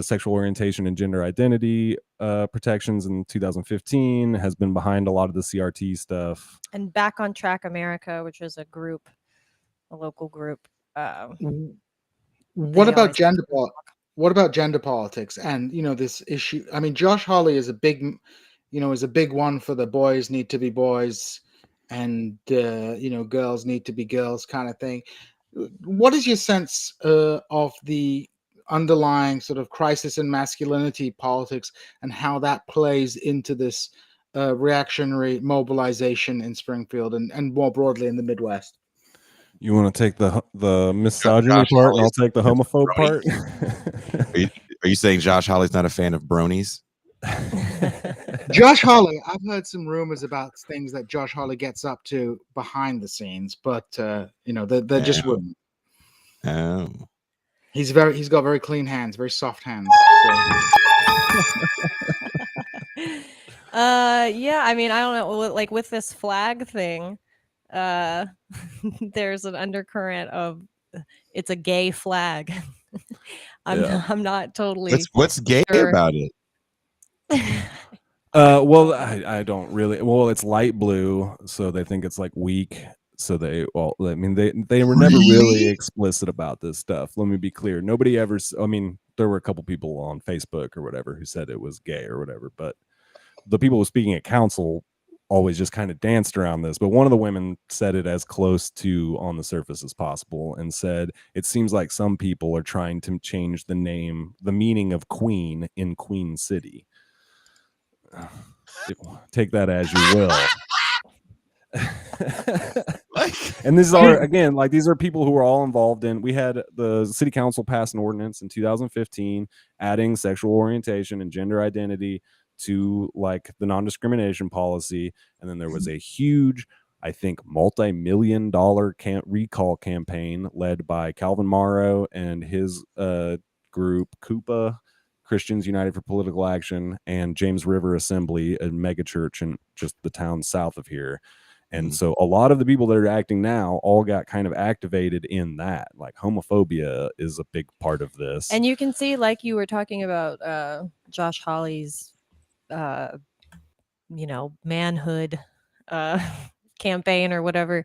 sexual orientation and gender identity protections in 2015, has been behind a lot of the CRT stuff. And Back on Track America, which is a local group. What about gender what about gender politics and this issue? I mean, Josh Hawley is a big one for the boys need to be boys, and girls need to be girls kind of thing. What is your sense of the underlying sort of crisis in masculinity politics and how that plays into this reactionary mobilization in Springfield and more broadly in the Midwest? You want to take the misogyny Josh part, and I'll Hawley's take the homophobe brony? part. Are you saying Josh Hawley's not a fan of bronies? Josh Hawley, I've heard some rumors about things that Josh Hawley gets up to behind the scenes, but they're just rumors. Oh. He's got very clean hands, very soft hands. Yeah, I mean, I don't know, like with this flag thing, there's an undercurrent of it's a gay flag. I'm not totally What's gay sure. about it? Well, I don't really. Well, it's light blue, so they think it's like weak. So they were never really explicit about this stuff. Let me be clear. Nobody ever. I mean, there were a couple people on Facebook or whatever who said it was gay or whatever, but the people who were speaking at council always just kind of danced around this. But one of the women said it as close to on the surface as possible and said, it seems like some people are trying to change the meaning of Queen in Queen City. Take that as you will. And these are people who are all involved in. We had the city council pass an ordinance in 2015 adding sexual orientation and gender identity to like the non-discrimination policy, and then there was a huge, I think, multi-million-dollar recall campaign led by Calvin Morrow and his group Kuba, Christians United for Political Action, and James River Assembly, a mega church in just the town south of here. And so a lot of the people that are acting now all got kind of activated in that. Like homophobia is a big part of this. And you can see, like you were talking about Josh Hawley's manhood campaign or whatever.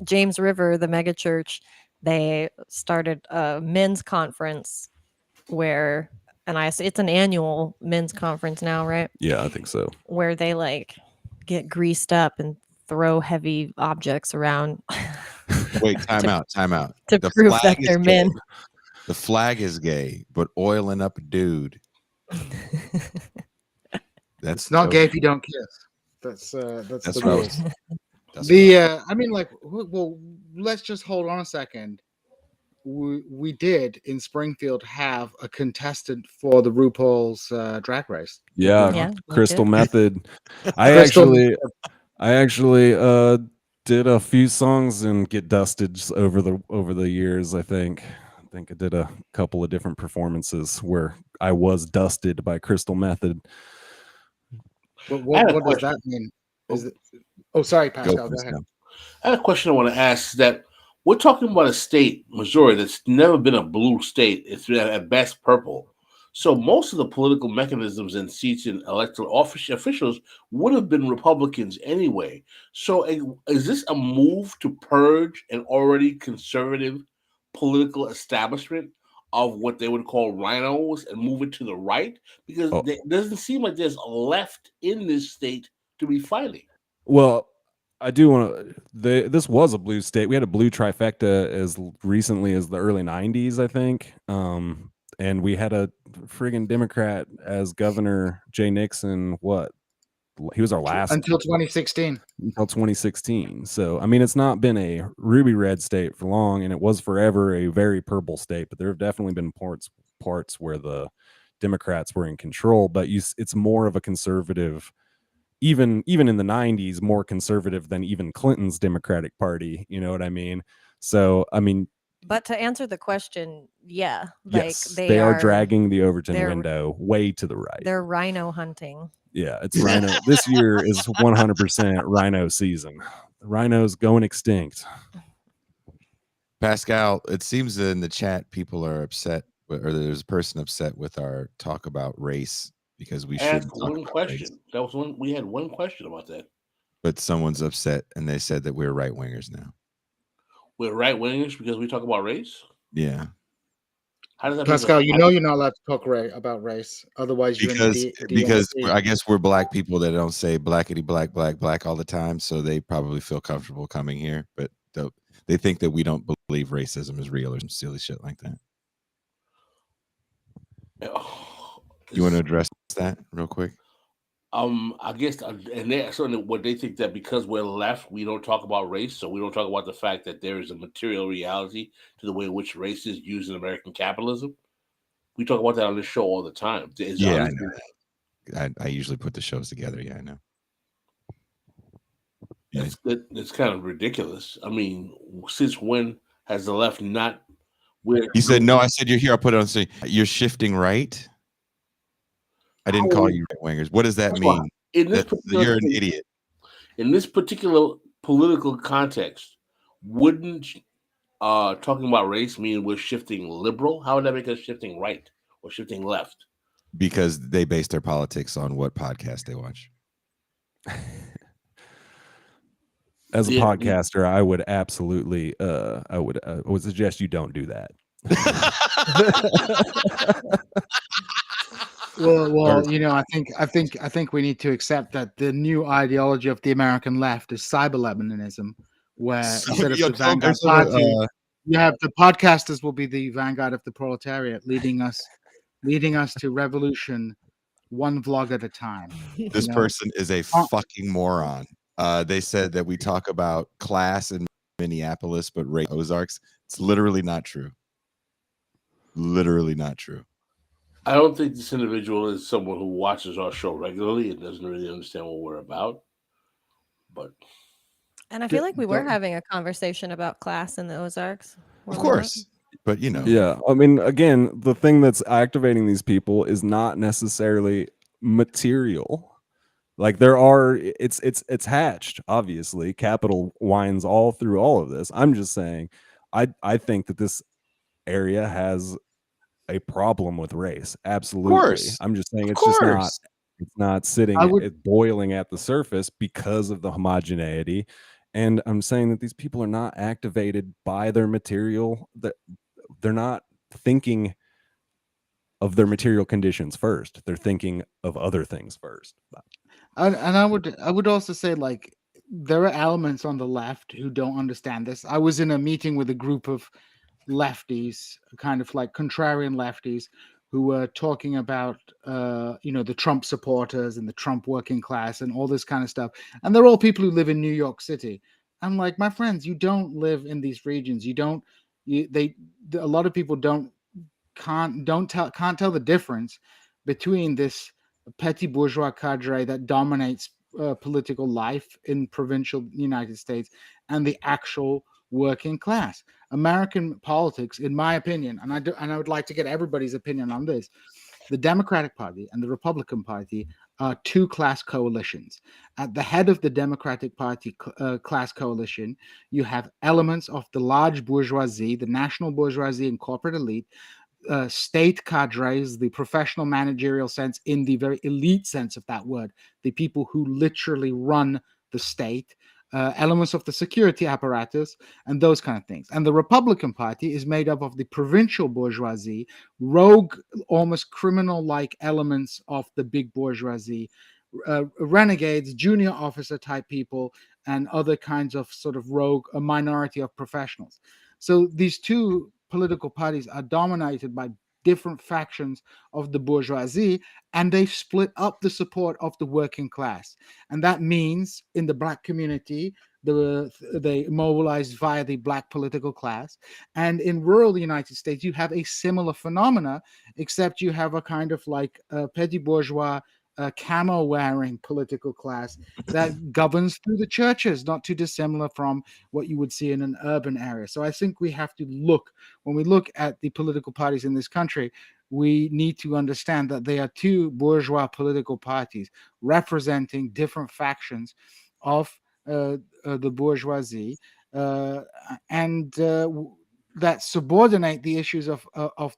James River, the mega church, they started a men's conference where, and it's an annual men's conference now, right? Yeah, I think so. Where they like get greased up and throw heavy objects around. Wait, time out. To prove that they're gay. men. The flag is gay, but oiling up a dude. It's not gay if you don't kiss. That's the rules. I mean, like, well, let's just hold on a second. We did in Springfield have a contestant for the RuPaul's Drag Race. Yeah, Crystal Method. I actually did a few songs and get dusted over the years. I think I did a couple of different performances where I was dusted by Crystal Method. What does that mean? Sorry, Pascal. Go ahead. I had a question I want to ask. That we're talking about a state, Missouri, that's never been a blue state. It's at best purple. So most of the political mechanisms and seats in electoral officials would have been Republicans anyway. So is this a move to purge an already conservative political establishment of what they would call rhinos and move it to the right? Because it doesn't seem like there's a left in this state to be fighting. Well, I do want to. This was a blue state. We had a blue trifecta as recently as the early 90s, I think. And we had a friggin' Democrat as governor, Jay Nixon. What? He was our last until 2016. Until 2016. So I mean, it's not been a ruby red state for long, and it was forever a very purple state. But there have definitely been parts where the Democrats were in control. But it's more of a conservative. Even in the 90s, more conservative than even Clinton's Democratic Party. You know what I mean? So I mean. But to answer the question, yeah, yes, they are dragging the Overton window way to the right. They're rhino hunting. Yeah, it's rhino. This year is 100% rhino season. The rhinos going extinct. Pascal, it seems that in the chat people are upset, or there's a person upset with our talk about race because we should talk one about question. Race. That was one. We had one question about that. But someone's upset, and they said that we're right wingers now. We're right wingers because we talk about race? Yeah. How does that Pascal, make you know you're not allowed to talk about race. Otherwise, you're in the because DMC. I guess we're black people that don't say blackity black black black all the time, so they probably feel comfortable coming here, but they think that we don't believe racism is real or some silly shit like that. You want to address that real quick? I guess, and they certainly what they think that because we're left, we don't talk about race, so we don't talk about the fact that there is a material reality to the way in which race is used in American capitalism. We talk about that on this show all the time. Yeah, I know that. I usually put the shows together. Yeah, I know. It's kind of ridiculous. I mean, since when has the left not? He said no. I said you're here. I'll put it on. Say you're shifting right. I didn't call you right wingers. What does that mean? You're an idiot. In this particular political context, wouldn't talking about race mean we're shifting liberal? How would that make us shifting right or shifting left? Because they base their politics on what podcast they watch. As a podcaster, I would absolutely, I would suggest you don't do that. Well, you know, I think we need to accept that the new ideology of the American left is cyber-Leninism, where instead of the vanguard party, you have the podcasters will be the vanguard of the proletariat, leading us to revolution, one vlog at a time. This person is a fucking moron. They said that we talk about class in Minneapolis, but race Ozarks. It's literally not true. Literally not true. I don't think this individual is someone who watches our show regularly and doesn't really understand what we're about. And I feel like we were having a conversation about class in the Ozarks. Of course. But you know. Yeah. I mean, again, the thing that's activating these people is not necessarily material. Like it's hatched, obviously. Capital winds all through all of this. I'm just saying, I think that this area has a problem with race. Absolutely. Of course. I'm just saying it's not sitting boiling at the surface because of the homogeneity. And I'm saying that these people are not activated by their material, that they're not thinking of their material conditions first. They're thinking of other things first. And I would also say, like, there are elements on the left who don't understand this. I was in a meeting with a group of lefties, kind of like contrarian lefties, who were talking about the Trump supporters and the Trump working class and all this kind of stuff. And they're all people who live in New York City. I'm like, my friends, you don't live in these regions. A lot of people can't tell the difference between this petty bourgeois cadre that dominates political life in provincial United States and the actual working class. American politics, in my opinion, and I would like to get everybody's opinion on this, the Democratic Party and the Republican Party are two class coalitions. At the head of the Democratic Party class coalition, you have elements of the large bourgeoisie, the national bourgeoisie and corporate elite, state cadres, the professional managerial sense in the very elite sense of that word, the people who literally run the state, elements of the security apparatus, and those kind of things. And the Republican Party is made up of the provincial bourgeoisie, rogue, almost criminal-like elements of the big bourgeoisie, renegades, junior officer type people, and other kinds of sort of rogue, a minority of professionals. So these two political parties are dominated by different factions of the bourgeoisie, and they split up the support of the working class. And that means in the Black community, they mobilized via the Black political class. And in rural United States, you have a similar phenomena, except you have a kind of like petty bourgeois, camo wearing political class that governs through the churches, not too dissimilar from what you would see in an urban area. So I think we have to when we look at the political parties in this country, we need to understand that they are two bourgeois political parties representing different factions of the bourgeoisie, and that subordinate the issues of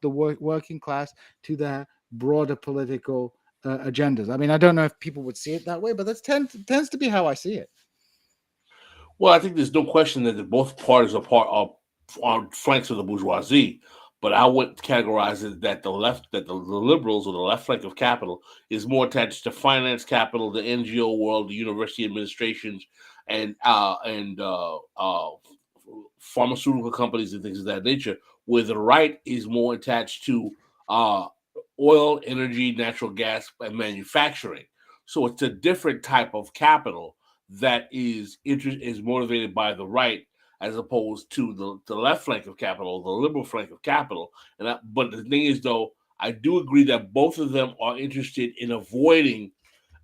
the working class to their broader political agendas. I mean, I don't know if people would see it that way, but that tends to be how I see it. Well, I think there's no question that both parties are flanks of the bourgeoisie, But I would categorize it that the liberals or the left flank of capital is more attached to finance capital, the NGO world, the university administrations, and pharmaceutical companies and things of that nature, where the right is more attached to oil, energy, natural gas, and manufacturing. So it's a different type of capital that is motivated by the right, as opposed to the left flank of capital, the liberal flank of capital. But the thing is, though, I do agree that both of them are interested in avoiding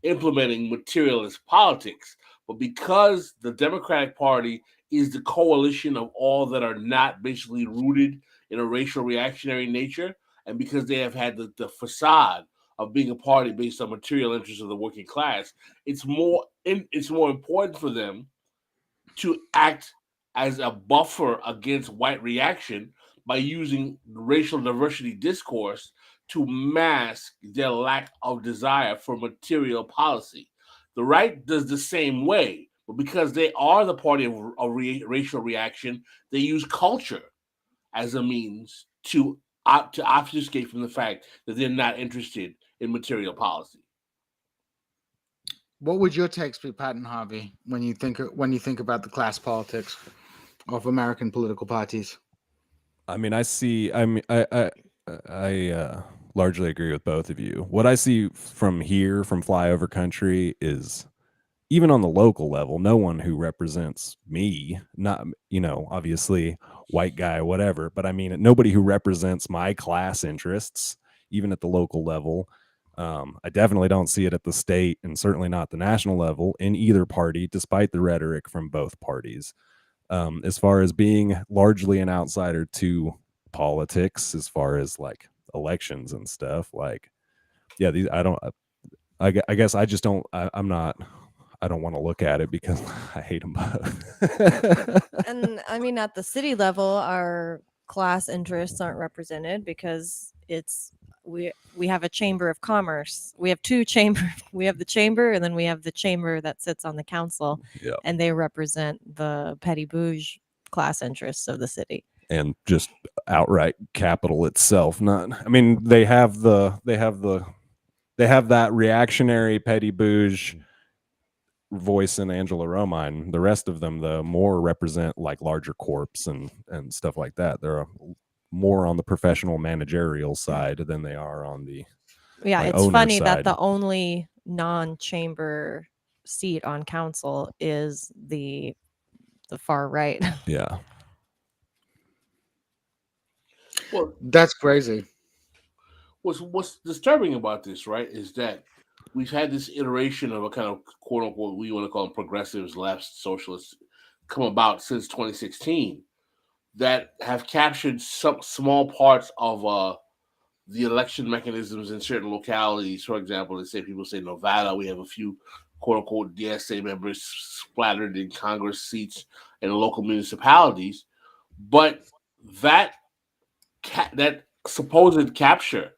implementing materialist politics. But because the Democratic Party is the coalition of all that are not basically rooted in a racial reactionary nature, and because they have had the facade of being a party based on material interests of the working class, it's more important for them to act as a buffer against white reaction by using racial diversity discourse to mask their lack of desire for material policy. The right does the same way, but because they are the party of racial reaction, they use culture as a means to obfuscate from the fact that they're not interested in material policy. What would your takes be, Pat and Harvey, when you think about the class politics of American political parties? I mean, I largely agree with both of you. What I see from here, from flyover country, is even on the local level, no one who represents me, not, obviously white guy, whatever, but I mean, nobody who represents my class interests, even at the local level. I definitely don't see it at the state and certainly not the national level in either party, despite the rhetoric from both parties. As far as being largely an outsider to politics, as far as like elections and stuff, like, yeah, I guess I just don't, I don't want to look at it because I hate them both. And I mean, at the city level, our class interests aren't represented because we have a chamber of commerce. We have two chambers. We have the chamber, and then we have the chamber that sits on the council, Yep. and they represent the petty bouge class interests of the city. And just outright capital itself. I mean, they have that reactionary petty bouge voice in Angela Romine. The rest of them, the more represent like larger corps and stuff like that. They're more on the professional managerial side than they are on the it's funny that the only non-chamber seat on council is the far right. Yeah. Well, that's crazy. What's disturbing about this, right, is that we've had this iteration of a kind of quote unquote, we want to call them progressives, left, socialists, come about since 2016 that have captured some small parts of the election mechanisms in certain localities. For example, people say Nevada, we have a few quote unquote DSA members splattered in Congress seats in local municipalities, but that supposed capture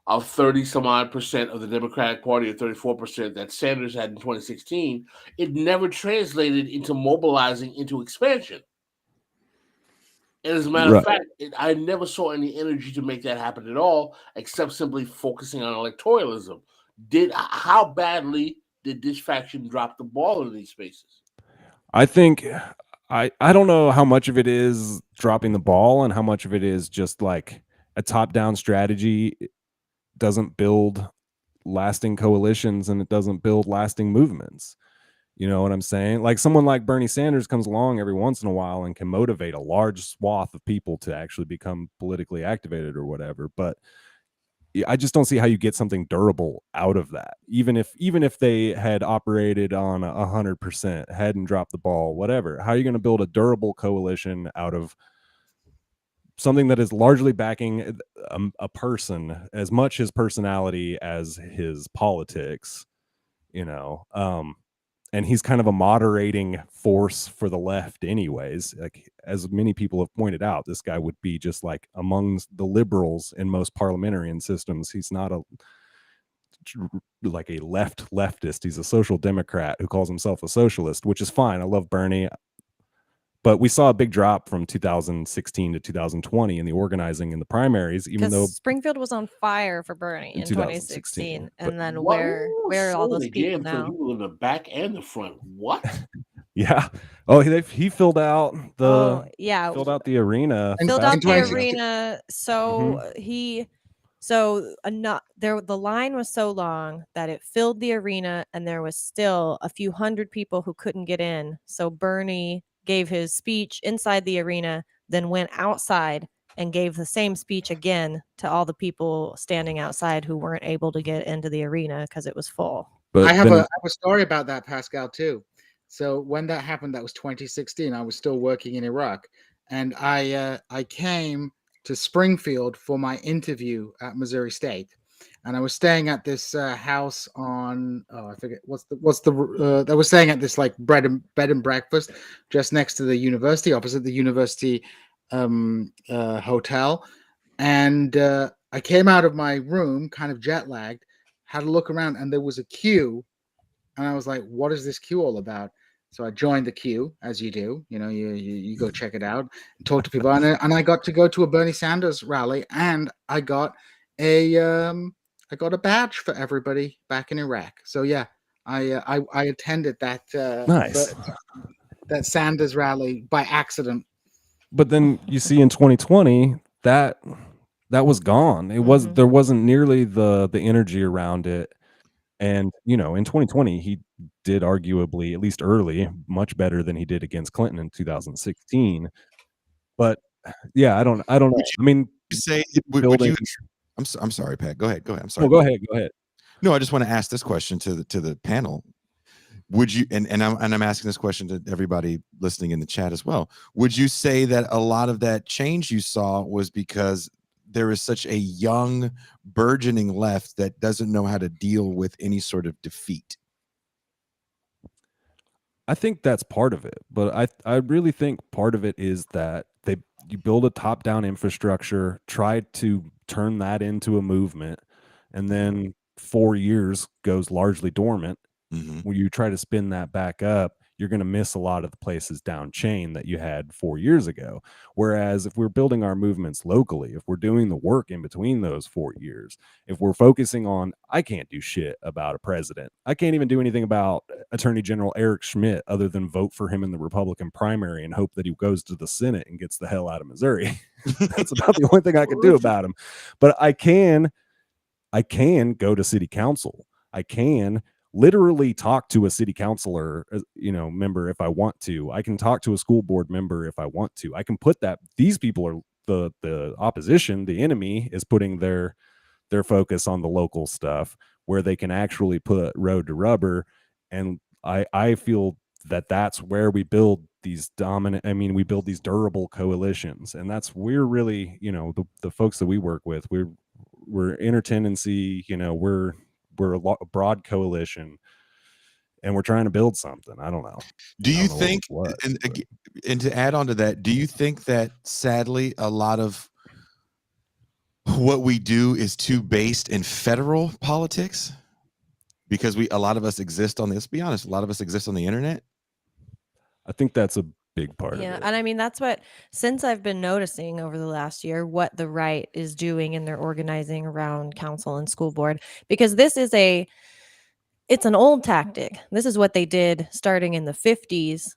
of 30 some odd percent of the Democratic Party, or 34% that Sanders had in 2016, it never translated into mobilizing into expansion. And as a matter of fact, I never saw any energy to make that happen at all, except simply focusing on electoralism. How badly did this faction drop the ball in these spaces? I think I don't know how much of it is dropping the ball and how much of it is just like a top-down strategy doesn't build lasting coalitions and it doesn't build lasting movements. You know what I'm saying? Like someone like Bernie Sanders comes along every once in a while and can motivate a large swath of people to actually become politically activated or whatever. But I just don't see how you get something durable out of that. Even if they had operated on 100%, hadn't dropped the ball, whatever, how are you going to build a durable coalition out of something that is largely backing a person, as much his personality as his politics, and he's kind of a moderating force for the left anyways. Like, as many people have pointed out, this guy would be just like among the liberals in most parliamentarian systems. He's not like a leftist. He's a social democrat who calls himself a socialist, which is fine. I love Bernie. But we saw a big drop from 2016 to 2020 in the organizing in the primaries, even though Springfield was on fire for Bernie in 2016, and then where are all those people now? People in the back and the front. What? Yeah. Oh, he filled out the filled out the arena. Filled out the 2016. arena. So the line was so long that it filled the arena, and there was still a few hundred people who couldn't get in. So Bernie gave his speech inside the arena, then went outside and gave the same speech again to all the people standing outside who weren't able to get into the arena because it was full. But I have a story about that, Pascal, too. So when that happened, that was 2016. I was still working in Iraq, and I came to Springfield for my interview at Missouri State, and I was staying at this house on I forget I was staying at this like bed and breakfast just next to the university, opposite the university hotel, and I came out of my room kind of jet lagged, had a look around, and there was a queue, and I was like, "What is this queue all about?" So I joined the queue, as you do. You go check it out and talk to people. And I got to go to a Bernie Sanders rally, and I got a badge for everybody back in Iraq. So yeah, I attended that nice. that Sanders rally by accident. But then you see in 2020 that was gone. It was there wasn't nearly the energy around it. And, in 2020, he did arguably, at least early, much better than he did against Clinton in 2016. But yeah, I don't know. I mean, I'm sorry, Pat. Go ahead. I'm sorry. Go ahead. No, I just want to ask this question to the panel. Would you, and I'm asking this question to everybody listening in the chat as well. Would you say that a lot of that change you saw was because there is such a young, burgeoning left that doesn't know how to deal with any sort of defeat? I think that's part of it, but I really think part of it is that you build a top-down infrastructure, try to turn that into a movement, and then 4 years goes largely dormant. When you try to spin that back up, you're going to miss a lot of the places down chain that you had 4 years ago. Whereas if we're building our movements locally, if we're doing the work in between those 4 years, if we're focusing on, I can't do shit about a president. I can't even do anything about Attorney General Eric Schmidt other than vote for him in the Republican primary and hope that he goes to the Senate and gets the hell out of Missouri. That's about the only thing I can do about him. But I can go to city council. I can literally talk to a city councilor, member if I want to. I can talk to a school board member if I want to. I can put that these people are the opposition, the enemy is putting their focus on the local stuff where they can actually put road to rubber. And I feel that that's where we build these we build these durable coalitions. And we're really, the folks that we work with, we're intertendency, we're a broad coalition, and we're trying to build something. I don't know. Do you think, and to add on to that, do you think that sadly a lot of what we do is too based in federal politics? Because a lot of us exist on this. Be honest, a lot of us exist on the internet. I think that's a big part of it. And I mean, that's what, since I've been noticing over the last year, what the right is doing in their organizing around council and school board, because it's an old tactic. This is what they did starting in the 50s,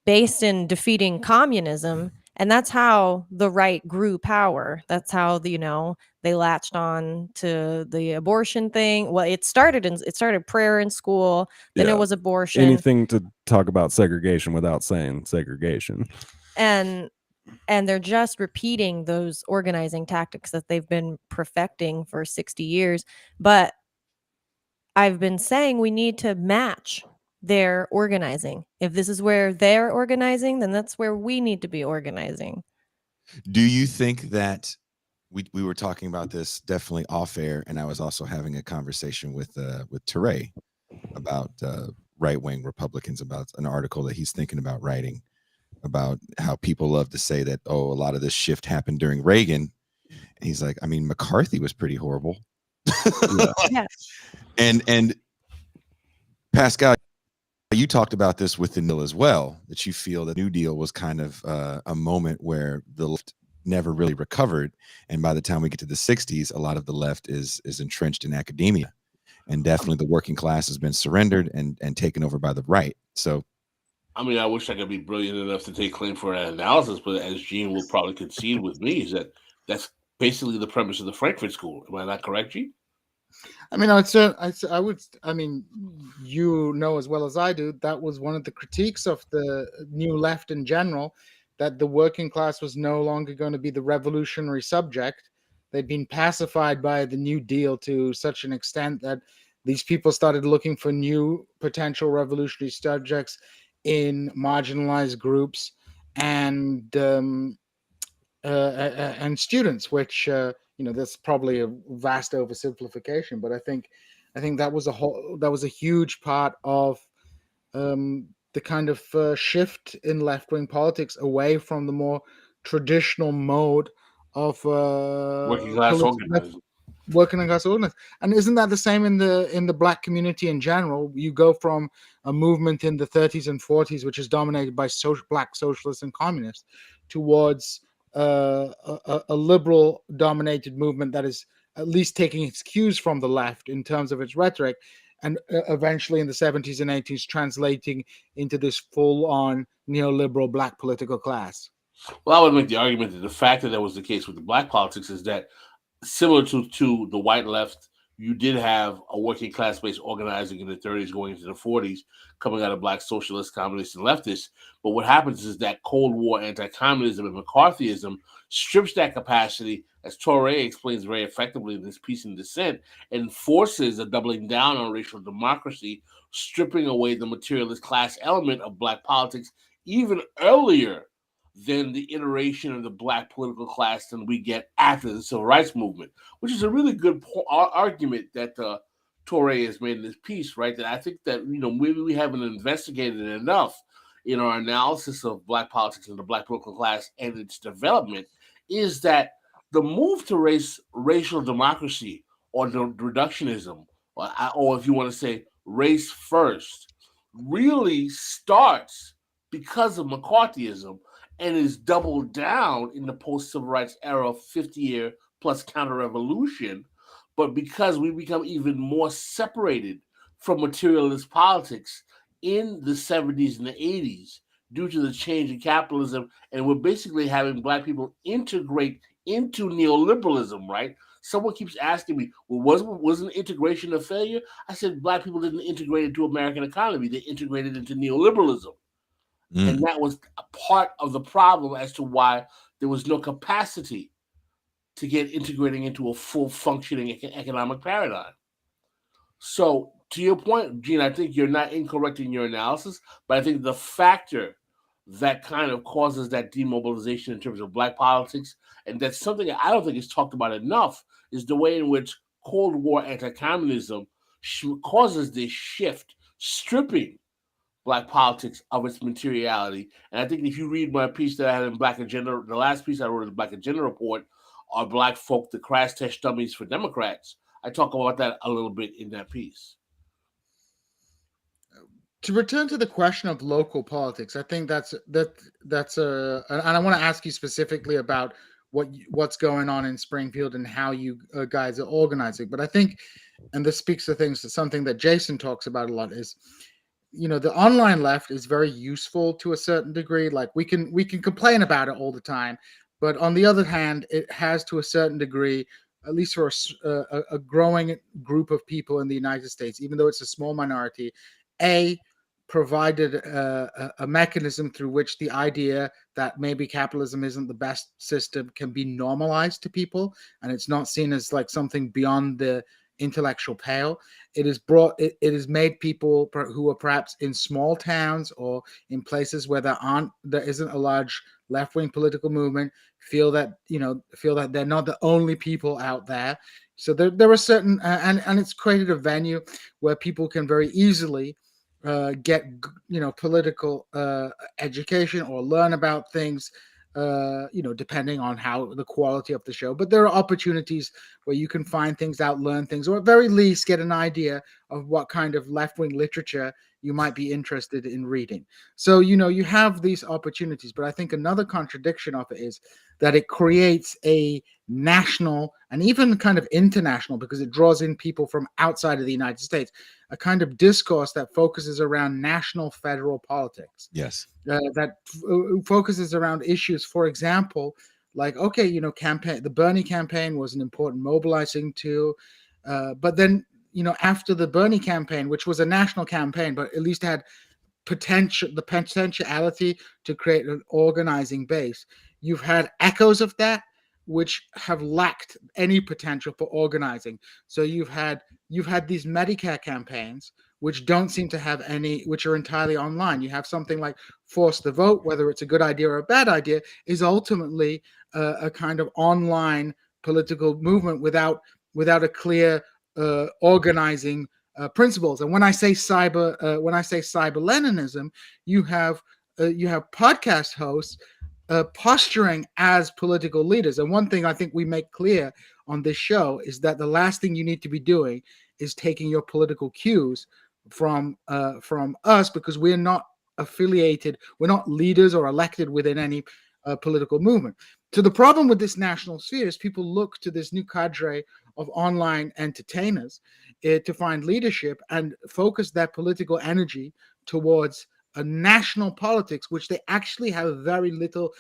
based in defeating communism. And that's how the right grew power. That's how, they latched on to the abortion thing. Well, it started prayer in school, then it was abortion. Anything to talk about segregation without saying segregation. And they're just repeating those organizing tactics that they've been perfecting for 60 years. But I've been saying we need to match their organizing. If this is where they're organizing, then that's where we need to be organizing. Do you think that we were talking about this definitely off air, and I was also having a conversation with Teray about right-wing Republicans, about an article that he's thinking about writing about how people love to say that, a lot of this shift happened during Reagan. And he's like, I mean, McCarthy was pretty horrible. Yeah. And Pascal, You talked about this with the New Deal as well, that you feel the New Deal was kind of a moment where the left never really recovered. And by the time we get to the 60s, a lot of the left is entrenched in academia. And definitely the working class has been surrendered and taken over by the right. So, I mean, I wish I could be brilliant enough to take claim for an analysis, but as Gene will probably concede with me, is that that's basically the premise of the Frankfurt School. Am I not correct, Gene? I mean, I would. I mean, you know as well as I do, that was one of the critiques of the new left in general, that the working class was no longer going to be the revolutionary subject. They'd been pacified by the New Deal to such an extent that these people started looking for new potential revolutionary subjects in marginalized groups and students, which that's probably a vast oversimplification, but I think that was a huge part of the kind of shift in left-wing politics away from the more traditional mode of Working class organizing. working class organizing. And isn't that the same in the black community in general? You go from a movement in the 30s and 40s, which is dominated by black socialists and communists, towards a liberal dominated movement that is at least taking its cues from the left in terms of its rhetoric, and eventually in the 70s and 80s translating into this full-on neoliberal black political class. Well, I would make the argument that the fact that was the case with the black politics is that, similar to the white left, you did have a working class based organizing in the 30s going into the 40s, coming out of black socialists, communists, and leftists. But what happens is that Cold War anti-communism and McCarthyism strips that capacity, as Touré explains very effectively in this piece in Dissent, and forces a doubling down on racial democracy, stripping away the materialist class element of black politics even earlier than the iteration of the black political class than we get after the civil rights movement, which is a really good argument that Touré has made in this piece, right? That I think that, maybe we haven't investigated enough in our analysis of black politics and the black political class and its development, is that the move to racial democracy, or the reductionism, or if you want to say race first, really starts because of McCarthyism, and is doubled down in the post-civil rights era of 50-year plus counter-revolution. But because we become even more separated from materialist politics in the 70s and the 80s due to the change in capitalism, and we're basically having black people integrate into neoliberalism, right? Someone keeps asking me, well, wasn't integration a failure? I said black people didn't integrate into American economy. They integrated into neoliberalism. And that was a part of the problem as to why there was no capacity to get integrating into a full functioning economic paradigm. So to your point, Gene, I think you're not incorrect in your analysis, but I think the factor that kind of causes that demobilization in terms of black politics, and that's something that I don't think is talked about enough, is the way in which Cold War anti-communism causes this shift, stripping black politics of its materiality. And I think if you read my piece that I had in Black Agenda, the last piece I wrote in the Black Agenda report, Are Black Folk the Crash Test Dummies for Democrats? I talk about that a little bit in that piece. To return to the question of local politics, I think that's and I want to ask you specifically about what's going on in Springfield and how you guys are organizing. But I think, and this speaks to something that Jason talks about a lot, is, the online left is very useful to a certain degree. Like we can complain about it all the time, but on the other hand, it has to a certain degree, at least for a growing group of people in the United States, even though it's a small minority, provided a mechanism through which the idea that maybe capitalism isn't the best system can be normalized to people, and it's not seen as like something beyond the intellectual pale. It has made people who are perhaps in small towns or in places where there isn't a large left-wing political movement feel that they're not the only people out there. So there are certain and it's created a venue where people can very easily get political education or learn about things, depending on how the quality of the show. But there are opportunities where you can find things out, learn things, or at very least get an idea of what kind of left-wing literature you might be interested in reading. So, you have these opportunities, but I think another contradiction of it is that it creates a national and even kind of international, because it draws in people from outside of the United States, a kind of discourse that focuses around national federal politics. Yes. That focuses around issues, for example, like, okay, the Bernie campaign was an important mobilizing tool, but then, after the Bernie campaign, which was a national campaign, but at least had the potentiality to create an organizing base, you've had echoes of that which have lacked any potential for organizing. So you've had these Medicare campaigns which don't seem to have any, which are entirely online. You have something like Force the Vote, whether it's a good idea or a bad idea, is ultimately a kind of online political movement without a clear organizing principles. And when I say cyber Leninism, you have podcast hosts posturing as political leaders. And one thing I think we make clear on this show is that the last thing you need to be doing is taking your political cues from us, because we're not affiliated, we're not leaders or elected within any political movement. So the problem with this national sphere is people look to this new cadre of online entertainers to find leadership and focus their political energy towards a national politics, which they actually have very little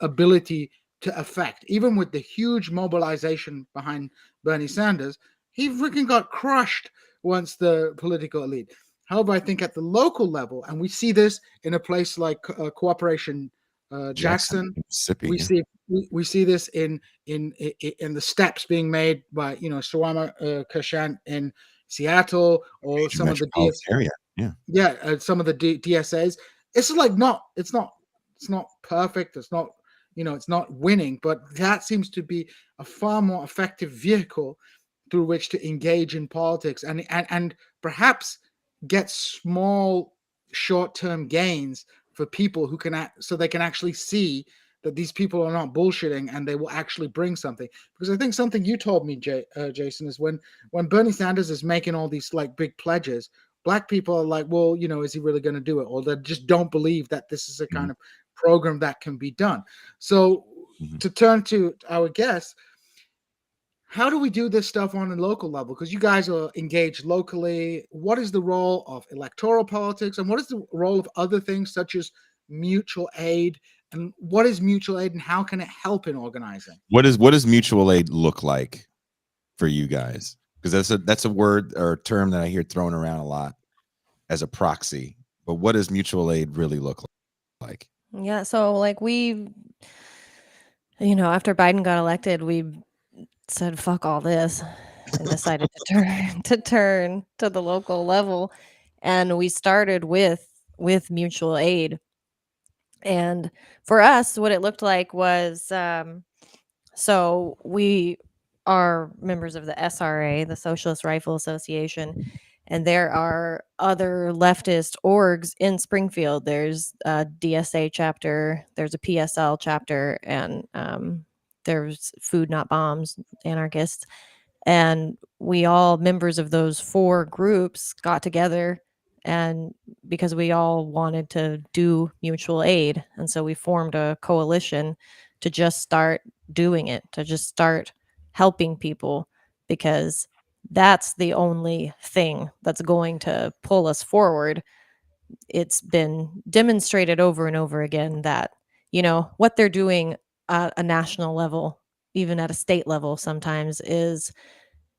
ability to affect. Even with the huge mobilization behind Bernie Sanders, he freaking got crushed once the political elite. However, I think at the local level, and we see this in a place like Cooperation Jackson, we see this in the steps being made by Suwama Kashan in Seattle, or some of the area. some of the DSAs. It's not perfect. It's not it's not winning, but that seems to be a far more effective vehicle through which to engage in politics and perhaps get small short-term gains for people who can so they can actually see that these people are not bullshitting and they will actually bring something. Because I think something you told me, Jason, is when Bernie Sanders is making all these like big pledges, Black people are like, well, is he really going to do it? Or they just don't believe that this is a kind of program that can be done. So to turn to our guests, how do we do this stuff on a local level? Because you guys are engaged locally. What is the role of electoral politics? And what is the role of other things such as mutual aid? And what is mutual aid and how can it help in organizing? What does mutual aid look like for you guys? Because that's a word or term that I hear thrown around a lot as a proxy. But what does mutual aid really look like? Yeah, so like we, after Biden got elected, we said fuck all this and decided to turn to the local level, and we started with mutual aid. And for us, what it looked like was so we are members of the SRA, the Socialist Rifle Association, and there are other leftist orgs in Springfield. There's a DSA chapter, there's a PSL chapter, and there's Food Not Bombs, anarchists. And we all, members of those four groups, got together, and because we all wanted to do mutual aid. And so we formed a coalition to just start doing it, to just start helping people, because that's the only thing that's going to pull us forward. It's been demonstrated over and over again that, what they're doing at a national level, even at a state level sometimes, is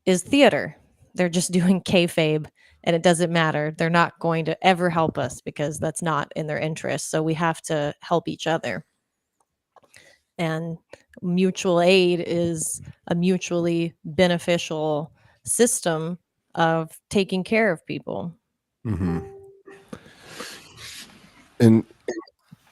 theater. They're just doing kayfabe, and it doesn't matter. They're not going to ever help us because that's not in their interest. So we have to help each other. And mutual aid is a mutually beneficial system of taking care of people. Mm-hmm. And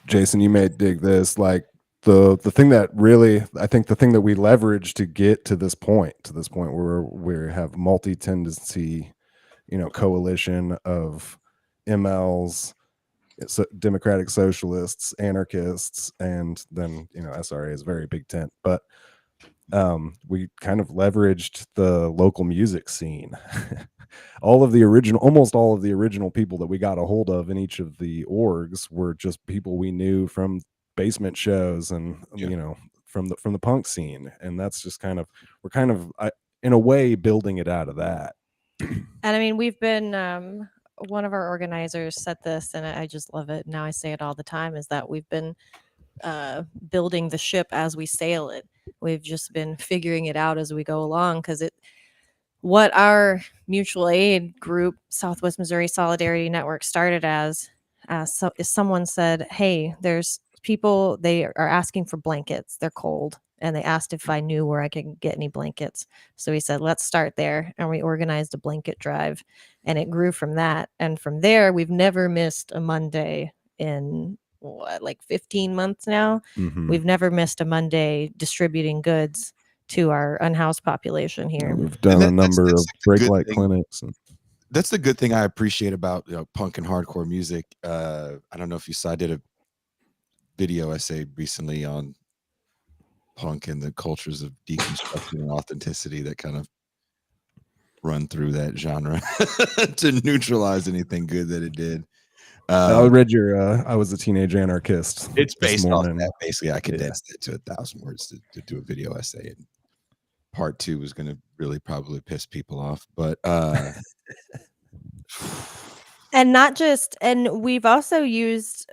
Jason, you may dig this, like the thing that really, I think the thing that we leverage to get to this point where we have multi-tendency, coalition of MLs, democratic socialists, anarchists, and then SRA is a very big tent. But we kind of leveraged the local music scene. Almost all of the original people that we got a hold of in each of the orgs were just people we knew from basement shows and from the punk scene, and that's just we're kind of in a way building it out of that. And I mean, we've been one of our organizers said this, and I just love it. Now I say it all the time, is that we've been building the ship as we sail it. We've just been figuring it out as we go along, because what our mutual aid group, Southwest Missouri Solidarity Network, started as someone said, hey, there's people, they are asking for blankets. They're cold. And they asked if I knew where I could get any blankets. So we said, let's start there. And we organized a blanket drive. And it grew from that. And from there, we've never missed a Monday in 15 months now. Mm-hmm. We've never missed a Monday distributing goods to our unhoused population here. We've done a number of break light clinics. That's the good thing I appreciate about punk and hardcore music. I don't know if you saw, I did a video essay recently on punk and the cultures of deconstruction and authenticity that kind of run through that genre to neutralize anything good that it did. I read your I was a teenage anarchist. It's based off that. Basically, I condensed it to 1,000 words to do a video essay, and part 2 was going to really probably piss people off, but and not just, and we've also used,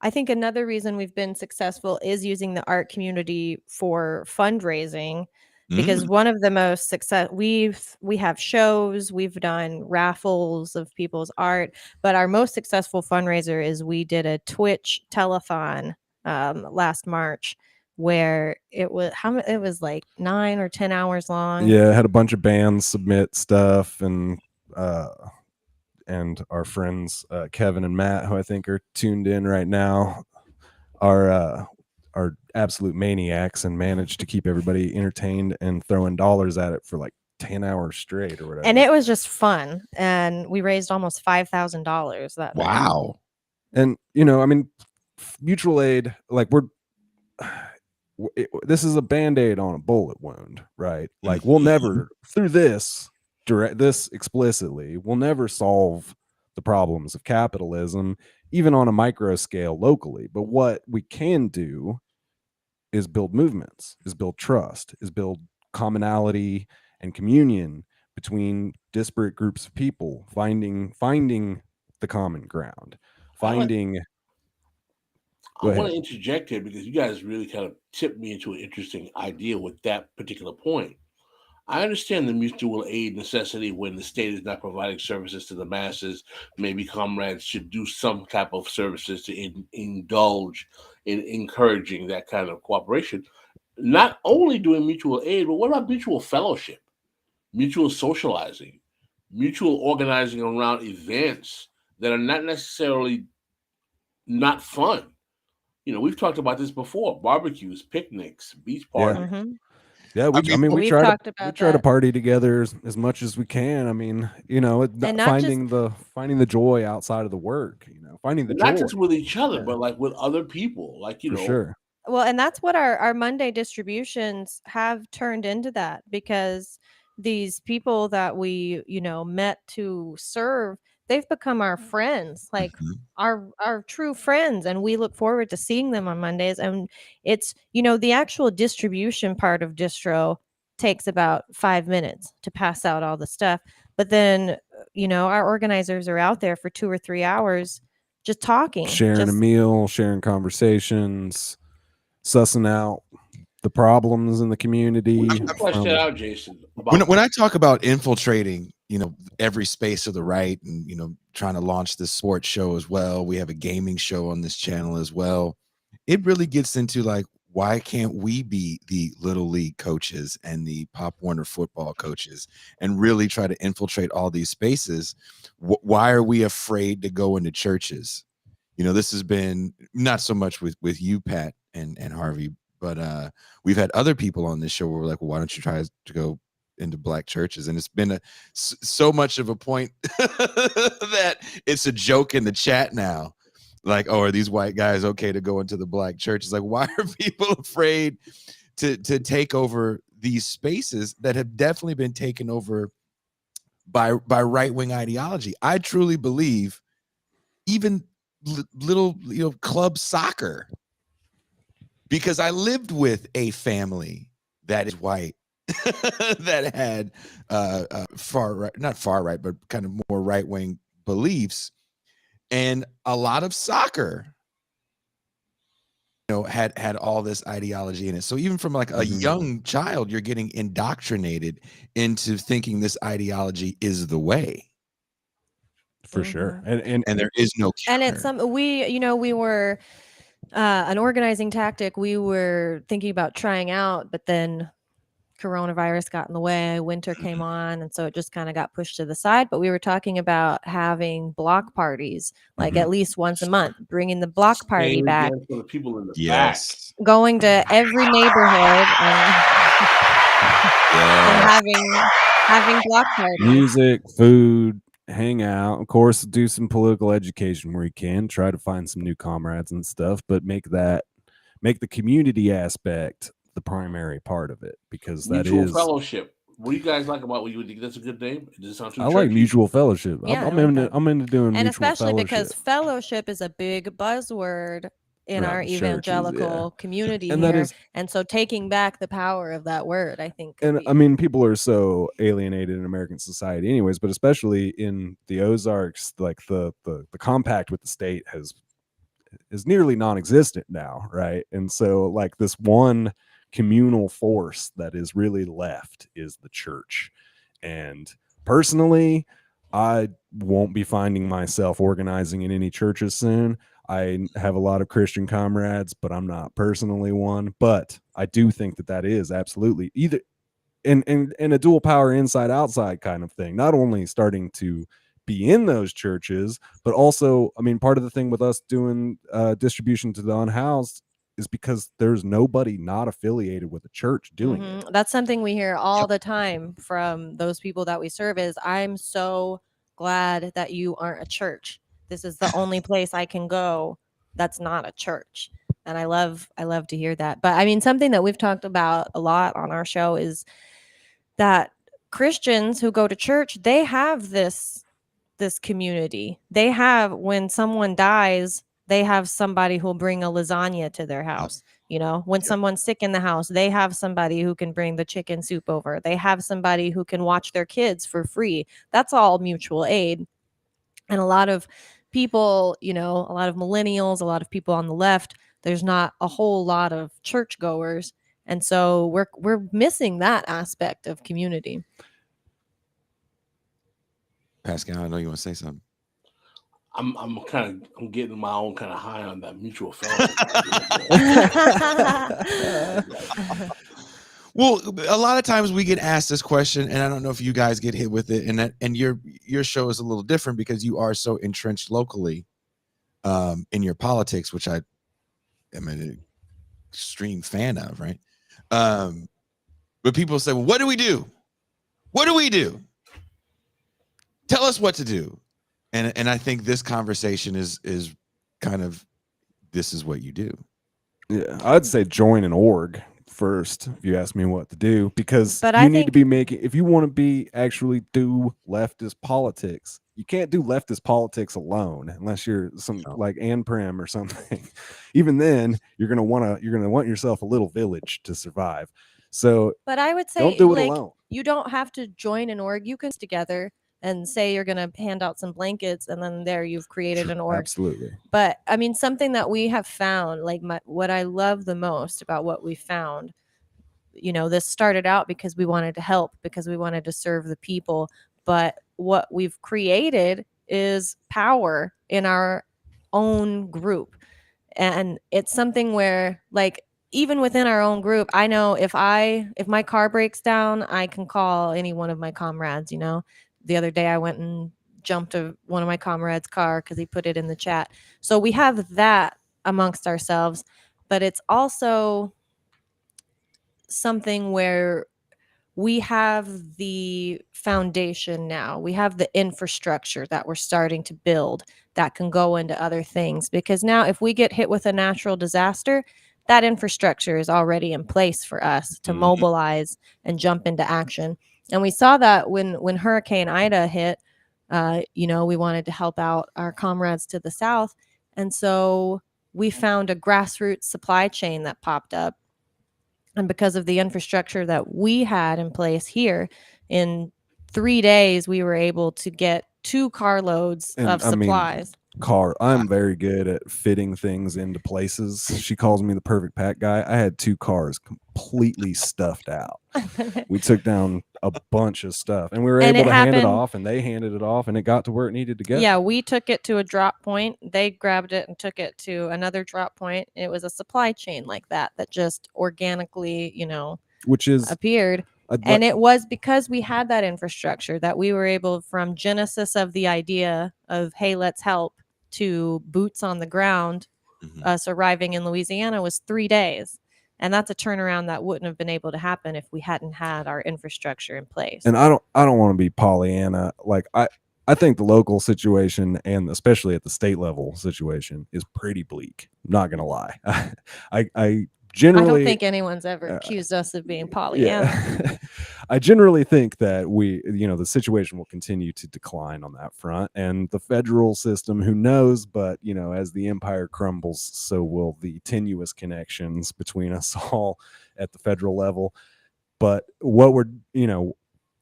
I think another reason we've been successful is using the art community for fundraising, because one of the most we have shows, we've done raffles of people's art, but our most successful fundraiser is we did a Twitch telethon last March, where it was like 9 or 10 hours long. Yeah, had a bunch of bands submit stuff, and our friends Kevin and Matt, who I think are tuned in right now, are absolute maniacs and managed to keep everybody entertained and throwing dollars at it for like 10 hours straight or whatever. And it was just fun, and we raised almost $5,000 that night. Wow. And I mean, mutual aid, like this is a band-aid on a bullet wound, right? Like we'll never through this explicitly, we'll never solve the problems of capitalism, even on a micro scale locally. But what we can do is build movements, is build trust, is build commonality and communion between disparate groups of people, finding the common ground, finding. I want to interject here, because you guys really kind of tipped me into an interesting idea with that particular point. I understand the mutual aid necessity when the state is not providing services to the masses. Maybe comrades should do some type of services to indulge in encouraging that kind of cooperation. Not only doing mutual aid, but what about mutual fellowship, mutual socializing, mutual organizing around events that are not necessarily not fun? We've talked about this before: barbecues, picnics, beach parties. Mm-hmm. Yeah, we try to party together as much as we can. I mean, finding the joy outside of the work. Finding the joy, not just with each other, but like with other people. For sure. Well, and that's what our Monday distributions have turned into, that, because these people that we met to serve, they've become our friends, like our true friends, and we look forward to seeing them on Mondays. And it's the actual distribution part of distro takes about 5 minutes to pass out all the stuff, but then our organizers are out there for 2 or 3 hours just talking, sharing a meal, sharing conversations, sussing out the problems in the community. Flesh that out, Jason. When I talk about infiltrating, every space of the right, and trying to launch this sports show as well, we have a gaming show on this channel as well. It really gets into like, why can't we be the Little League coaches and the Pop Warner football coaches and really try to infiltrate all these spaces? Why are we afraid to go into churches? This has been not so much with you, Pat and Harvey, but we've had other people on this show where we're like, well, why don't you try to go into black churches? And it's been so much of a point that it's a joke in the chat now. Like, oh, are these white guys okay to go into the black church? It's like, why are people afraid to take over these spaces that have definitely been taken over by right-wing ideology. I truly believe even little, club soccer, because I lived with a family that is white that had far right, not far right, but kind of more right-wing beliefs, and a lot of soccer had all this ideology in it. So even from like a young child, you're getting indoctrinated into thinking this ideology is the way. For sure. And there is no counter. And it's we were an organizing tactic we were thinking about trying out, but then coronavirus got in the way, winter came on, and so it just kind of got pushed to the side. But we were talking about having block parties, like at least once a month, bringing the block party back. For the people in the Yes. Going to every neighborhood and having block parties. Music, food, hang out. Of course, do some political education where you can. Try to find some new comrades and stuff, but make the community aspect the primary part of it, because Mutual fellowship. What do you guys like about what you think that's a good name? Does it sound too I like mutual fellowship. Yeah, I'm into doing and mutual especially fellowship. because fellowship is a big buzzword in Around our churches, evangelical community And here. that is, and so taking back the power of that word, I think. and I mean, people are so alienated in American society anyways, but especially in the Ozarks, like the compact with the state is nearly non-existent now, right? And so like this one communal force that is really left is the church. And personally, I won't be finding myself organizing in any churches soon. I have a lot of Christian comrades, but I'm not personally one. But I do think that is absolutely either in a dual power inside outside kind of thing, not only starting to be in those churches, but also, I mean, part of the thing with us doing distribution to the unhoused is because there's nobody not affiliated with a church doing it. That's something we hear all the time from those people that we serve is, I'm so glad that you aren't a church. This is the only place I can go that's not a church. And I love to hear that. But I mean, something that we've talked about a lot on our show is that Christians who go to church, they have this community. They have, when someone dies, they have somebody who'll bring a lasagna to their house. When someone's sick in the house, they have somebody who can bring the chicken soup over. They have somebody who can watch their kids for free. That's all mutual aid. And a lot of people, a lot of millennials, a lot of people on the left, there's not a whole lot of churchgoers. And so we're missing that aspect of community. Pascal, I know you want to say something. I'm getting my own kind of high on that mutual fellowship. Well, a lot of times we get asked this question, and I don't know if you guys get hit with it, and your show is a little different because you are so entrenched locally in your politics, which I am an extreme fan of, right? But people say, well, what do we do? What do we do? Tell us what to do. And I think this conversation is kind of, this is what you do. Yeah, I'd say join an org first if you ask me what to do, because need to be making, if you want to be actually do leftist politics, you can't do leftist politics alone unless you're some like Ann Prim or something. Even then, you're gonna want yourself a little village to survive. So, but I would say don't do it alone. You don't have to join an org. You can together and say you're going to hand out some blankets, and then there you've created an org. Absolutely. But I mean, something that we have found, like what I love the most about what we found, this started out because we wanted to help, because we wanted to serve the people. But what we've created is power in our own group. And it's something where, like, even within our own group, I know if my car breaks down, I can call any one of my comrades. The other day I went and jumped one of my comrades' car because he put it in the chat. So we have that amongst ourselves, but it's also something where we have the foundation now. We have the infrastructure that we're starting to build that can go into other things. Because now if we get hit with a natural disaster, that infrastructure is already in place for us to mobilize and jump into action. And we saw that when Hurricane Ida hit, we wanted to help out our comrades to the south. And so we found a grassroots supply chain that popped up. And because of the infrastructure that we had in place here, in 3 days, we were able to get 2 carloads of supplies. I'm very good at fitting things into places. She calls me the perfect pack guy. I had 2 cars completely stuffed out. We took down a bunch of stuff, and we were able to hand it off, and they handed it off, and it got to where it needed to go. Yeah, we took it to a drop point. They grabbed it and took it to another drop point. It was a supply chain like that just organically, appeared. And it was because we had that infrastructure that we were able, from genesis of the idea of, hey, let's help, to boots on the ground. Us arriving in Louisiana was 3 days. And that's a turnaround that wouldn't have been able to happen if we hadn't had our infrastructure in place. And I don't want to be Pollyanna. Like, I think the local situation, and especially at the state level situation, is pretty bleak. I'm not gonna lie. I generally, I don't think anyone's ever accused us of being Pollyanna. Yeah. I generally think that the situation will continue to decline on that front, and the federal system, who knows, but as the empire crumbles, so will the tenuous connections between us all at the federal level. But what we're, in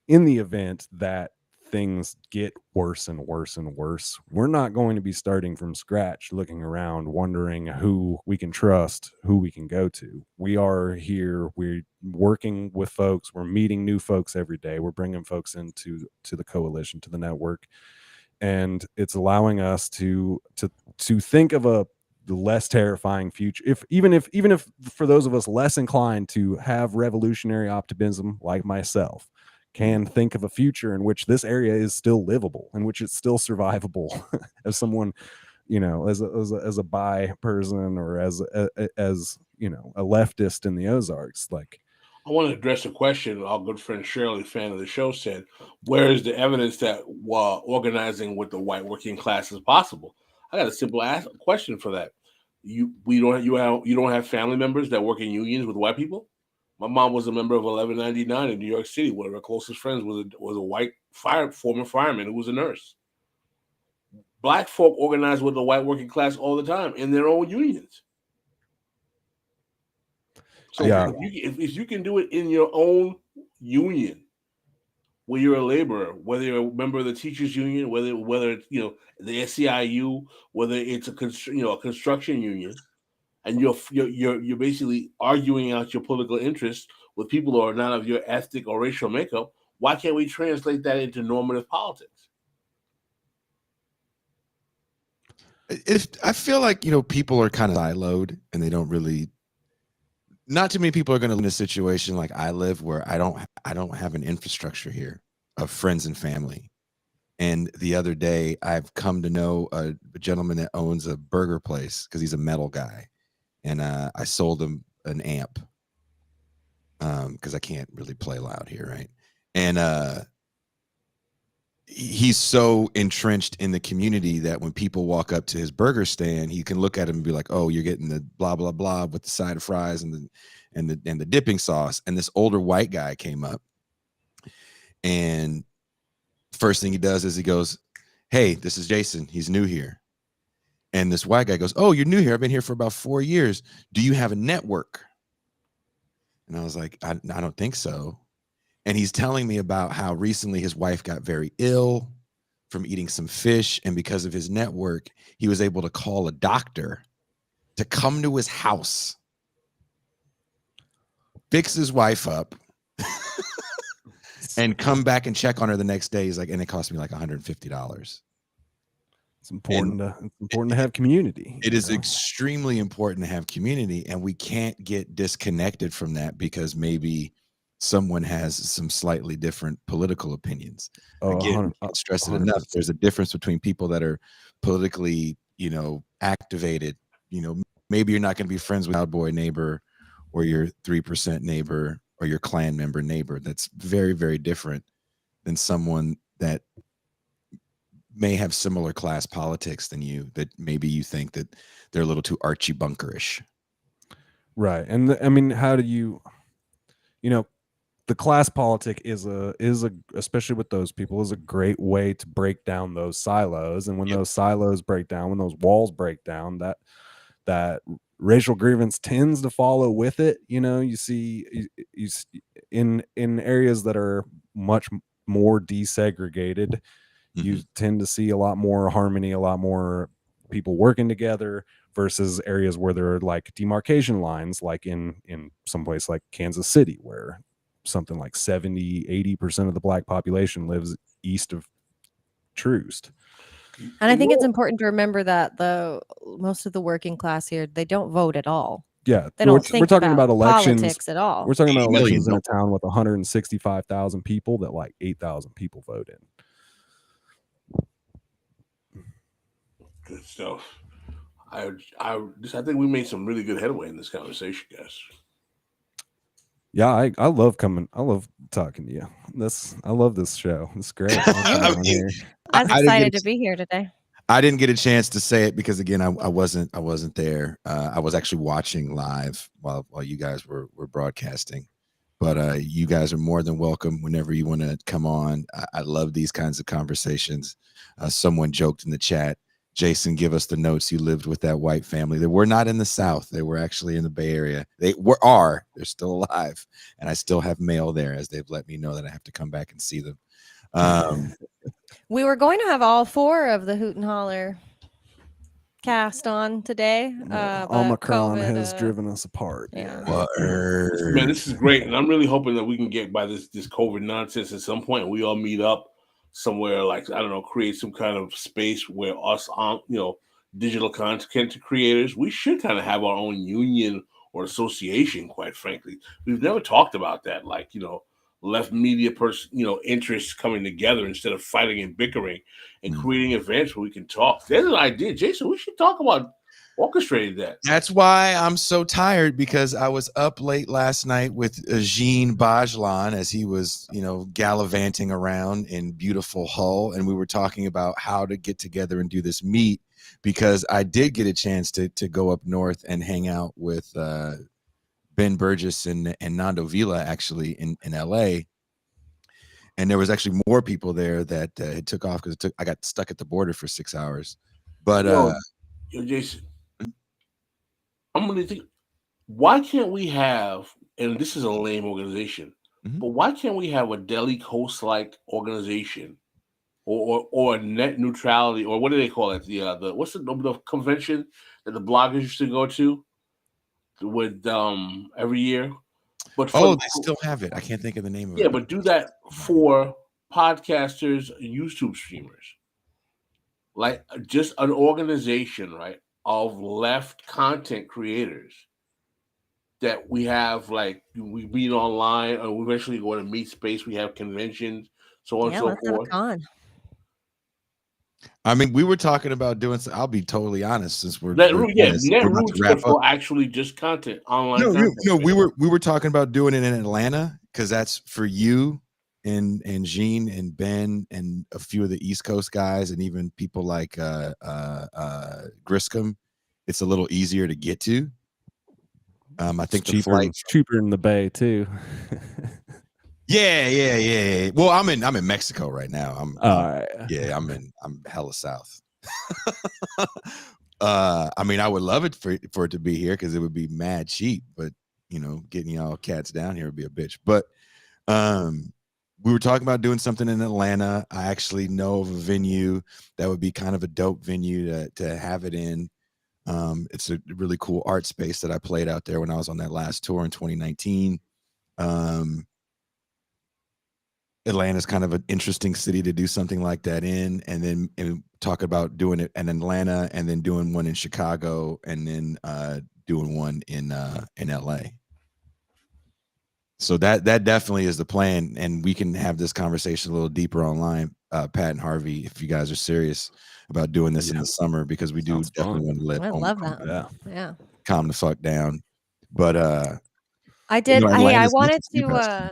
the event that things get worse and worse and worse, we're not going to be starting from scratch, looking around, wondering who we can trust, who we can go to. We are here. We're working with folks. We're meeting new folks every day. We're bringing folks into the coalition, to the network, and it's allowing us to think of a less terrifying future. Even if for those of us less inclined to have revolutionary optimism, like myself, can think of a future in which this area is still livable, in which it's still survivable, as someone, as a bi person, or as a leftist in the Ozarks. Like, I want to address a question our good friend Shirley, fan of the show, said, where is the evidence that organizing with the white working class is possible? I got a simple question for that. You don't have family members that work in unions with white people? My mom was a member of 1199 in New York City. One of her closest friends was a white former fireman who was a nurse. Black folk organize with the white working class all the time in their own unions. So if you can do it in your own union, where you're a laborer, whether you're a member of the teachers union, whether it's the SEIU, whether it's a construction union, and you're basically arguing out your political interests with people who are not of your ethnic or racial makeup, why can't we translate that into normative politics? I feel like people are kind of siloed, and they don't really. Not too many people are going to live in a situation like I live, where I don't have an infrastructure here of friends and family. And the other day, I've come to know a gentleman that owns a burger place because he's a metal guy. And I sold him an amp because I can't really play loud here, right? And he's so entrenched in the community that when people walk up to his burger stand, he can look at him and be like, "Oh, you're getting the blah blah blah with the side of fries and the dipping sauce." And this older white guy came up, and first thing he does is he goes, "Hey, this is Jason. He's new here." And this white guy goes, "Oh, you're new here. I've been here for about 4 years. Do you have a network?" And I was like, I don't think so. And he's telling me about how recently his wife got very ill from eating some fish. And because of his network, he was able to call a doctor to come to his house, fix his wife up, and come back and check on her the next day. He's like, and it cost me like $150. It's important to have community. It is extremely important to have community, and we can't get disconnected from that because maybe someone has some slightly different political opinions. Again, I can't stress it enough. There's a difference between people that are politically, activated. Maybe you're not going to be friends with Cowboy neighbor or your 3% neighbor or your Klan member neighbor. That's very, very different than someone that may have similar class politics than you, that maybe you think that they're a little too Archie Bunkerish. Right. And I mean, how do you know, the class politic is a especially with those people is a great way to break down those silos. And when those silos break down, when those walls break down, that racial grievance tends to follow with it. You see in areas that are much more desegregated, you tend to see a lot more harmony, a lot more people working together, versus areas where there are like demarcation lines, like in some place like Kansas City, where something like 70-80% of the black population lives east of Troost. And I think it's important to remember that most of the working class here, they don't vote at all. Yeah, They don't think we're talking about elections. politics at all. We're talking about 80 million elections in a town with 165,000 people that like 8,000 people vote in. Good stuff. I think we made some really good headway in this conversation, guys. Yeah, I love talking to you. I love this show. It's great. I was excited to be here today. I didn't get a chance to say it because again, I wasn't there. I was actually watching live while you guys were broadcasting. But you guys are more than welcome whenever you want to come on. I love these kinds of conversations. Someone joked in the chat, Jason, give us the notes. You lived with that white family. They were not in the South. They were actually in the Bay Area. They're still alive. And I still have mail there, as they've let me know that I have to come back and see them. We were going to have all 4 of the Hoot and Holler cast on today. Omicron COVID, has driven us apart. Yeah. Man, this is great. And I'm really hoping that we can get by this COVID nonsense at some point. We all meet up somewhere, like, I don't know, create some kind of space where us, digital content creators, we should kind of have our own union or association, quite frankly. We've never talked about that, like, left media interests coming together instead of fighting and bickering and creating events where we can talk. There's an idea, Jason. We should talk about orchestrating that. That's why I'm so tired, because I was up late last night with Djene Bajalan as he was, gallivanting around in beautiful Hull, and we were talking about how to get together and do this meet, because I did get a chance to go up north and hang out with Ben Burgess and Nando Vila actually in LA. And there was actually more people there that it took off because I got stuck at the border for 6 hours. But Jason, I'm gonna think, why can't we have, and this is a lame organization, but why can't we have a Delhi Coast like organization or a net neutrality, or what do they call it? What's the convention that the bloggers used to go to with every year? But they still have it. I can't think of the name of it. Yeah, but do that for podcasters, YouTube streamers, like just an organization, right, of left content creators that we have. Like, we meet online, or we eventually go to meet space. We have conventions, so on and so let's have a forth. con. I mean, we were talking about doing. I'll be totally honest, since we're Net about roots to wrap for up. actually just content online. No, we were talking about doing it in Atlanta, because that's for you and Djene and Ben and a few of the East Coast guys, and even people like Griscom. It's a little easier to get to. I think It's cheaper in the Bay too. Yeah. Well, I'm in Mexico right now. I'm hella south. I mean, I would love it for it to be here, because it would be mad cheap, but getting y'all cats down here would be a bitch. But we were talking about doing something in Atlanta. I actually know of a venue that would be kind of a dope venue to have it in. It's a really cool art space that I played out there when I was on that last tour in 2019. Atlanta's kind of an interesting city to do something like that in, and then talk about doing it in Atlanta, and then doing one in Chicago, and then doing one in LA. So that definitely is the plan, and we can have this conversation a little deeper online, Pat and Harvey, if you guys are serious about doing this in the summer, because we do definitely want to let I love that. Yeah. Calm the fuck down. But I did. I wanted to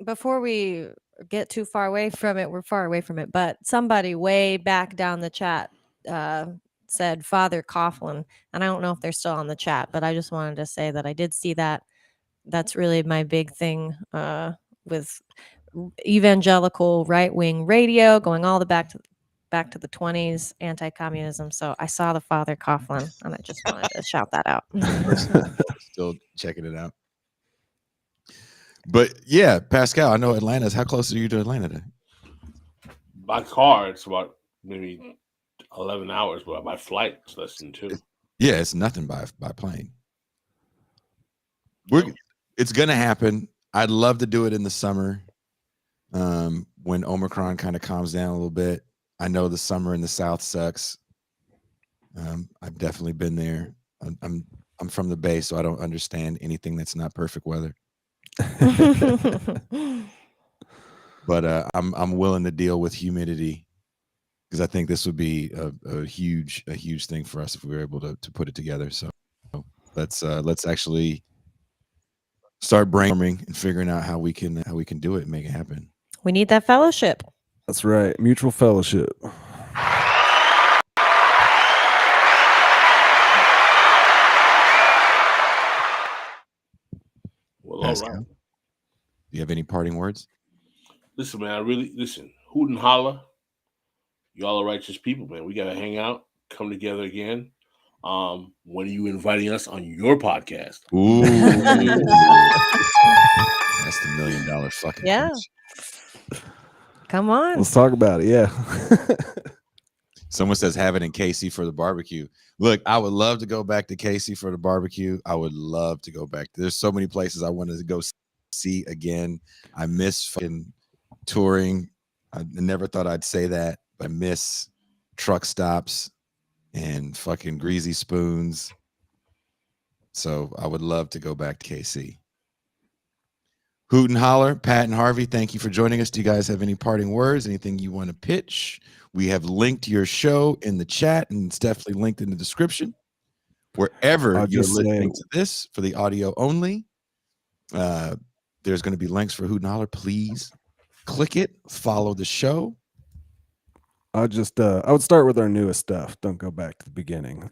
before we get too far away from it. We're far away from it, but somebody way back down the chat said Father Coughlin, and I don't know if they're still on the chat, but I just wanted to say that I did see that. That's really my big thing with evangelical right-wing radio, going all the back to the 20s, anti-communism. So I saw the Father Coughlin, and I just wanted to shout that out. Still checking it out. But yeah, Pascal, I know Atlanta's. How close are you to Atlanta today? By car, it's about maybe 11 hours, but by flight, it's less than 2. Yeah, it's nothing by plane. It's gonna happen. I'd love to do it in the summer, when Omicron kind of calms down a little bit. I know the summer in the South sucks. I've definitely been there. I'm from the Bay, so I don't understand anything that's not perfect weather. But I'm willing to deal with humidity, because I think this would be a huge thing for us if we were able to put it together. So let's actually start brainstorming and figuring out how we can do it and make it happen. We need that fellowship. That's right. Mutual fellowship. Well, all right. Do you have any parting words? Listen, man, listen. Hoot and Holler. Y'all are righteous people, man. We got to hang out, come together again. When are you inviting us on your podcast? Ooh. That's the $1 million fucking pitch. Come on. Let's talk about it. Yeah. Someone says have it in KC for the barbecue. Look, I would love to go back to KC for the barbecue. I would love to go back. There's so many places I wanted to go see again. I miss fucking touring. I never thought I'd say that, but I miss truck stops and fucking greasy spoons. So I would love to go back to KC. Hoot and Holler, Pat and Harvey, thank you for joining us. Do you guys have any parting words? Anything you want to pitch? We have linked your show in the chat, and it's definitely linked in the description. Wherever you're listening to this for the audio only, there's going to be links for Hoot and Holler. Please click it, follow the show. I would start with our newest stuff. Don't go back to the beginning.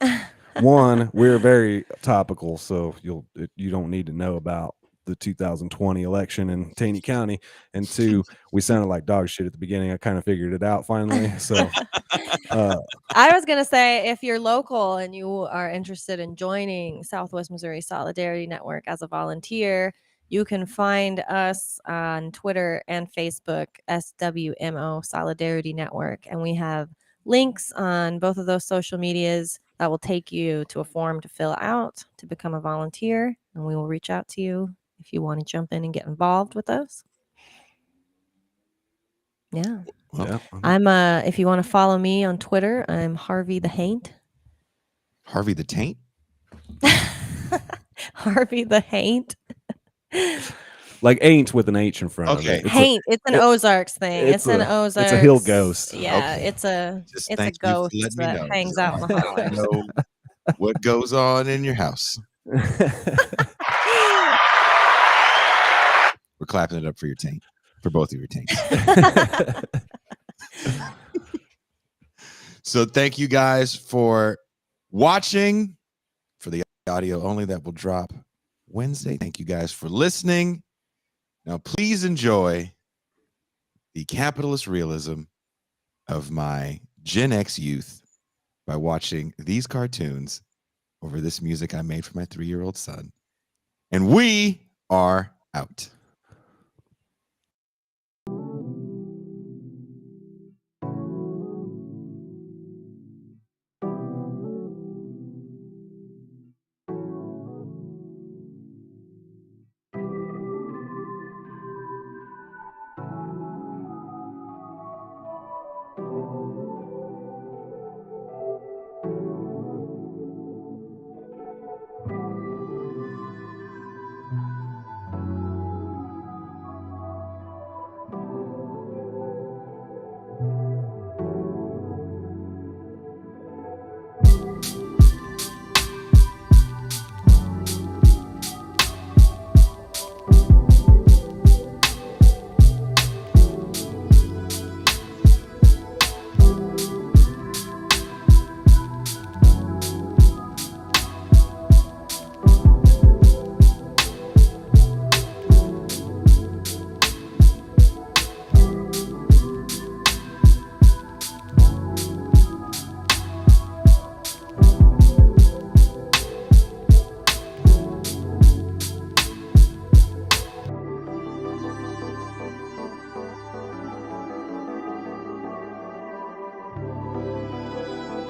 One, we're very topical, so you don't need to know about the 2020 election in Taney County. And two, we sounded like dog shit at the beginning. I kind of figured it out finally. So I was gonna say, if you're local and you are interested in joining Southwest Missouri Solidarity Network as a volunteer, you can find us on Twitter and Facebook, SWMO Solidarity Network, and we have links on both of those social medias that will take you to a form to fill out to become a volunteer, and we will reach out to you if you want to jump in and get involved with us. Yeah. Well, I'm if you want to follow me on Twitter, I'm Harvey the Haint. Harvey the Taint? Harvey the Haint. Like ain't with an H in front of it. Haint. It's an Ozarks thing. It's an Ozarks. It's a hill ghost. Yeah, Okay. it's a Thank you for ghost letting me that know. hangs out in the holler. Know what goes on in your house. We're clapping it up for your taint, for both of your taints. So thank you guys for watching. For the audio only, that will drop Wednesday. Thank you guys for listening. Now please enjoy the capitalist realism of my Gen X youth by watching these cartoons over this music I made for my 3-year-old son. And we are out.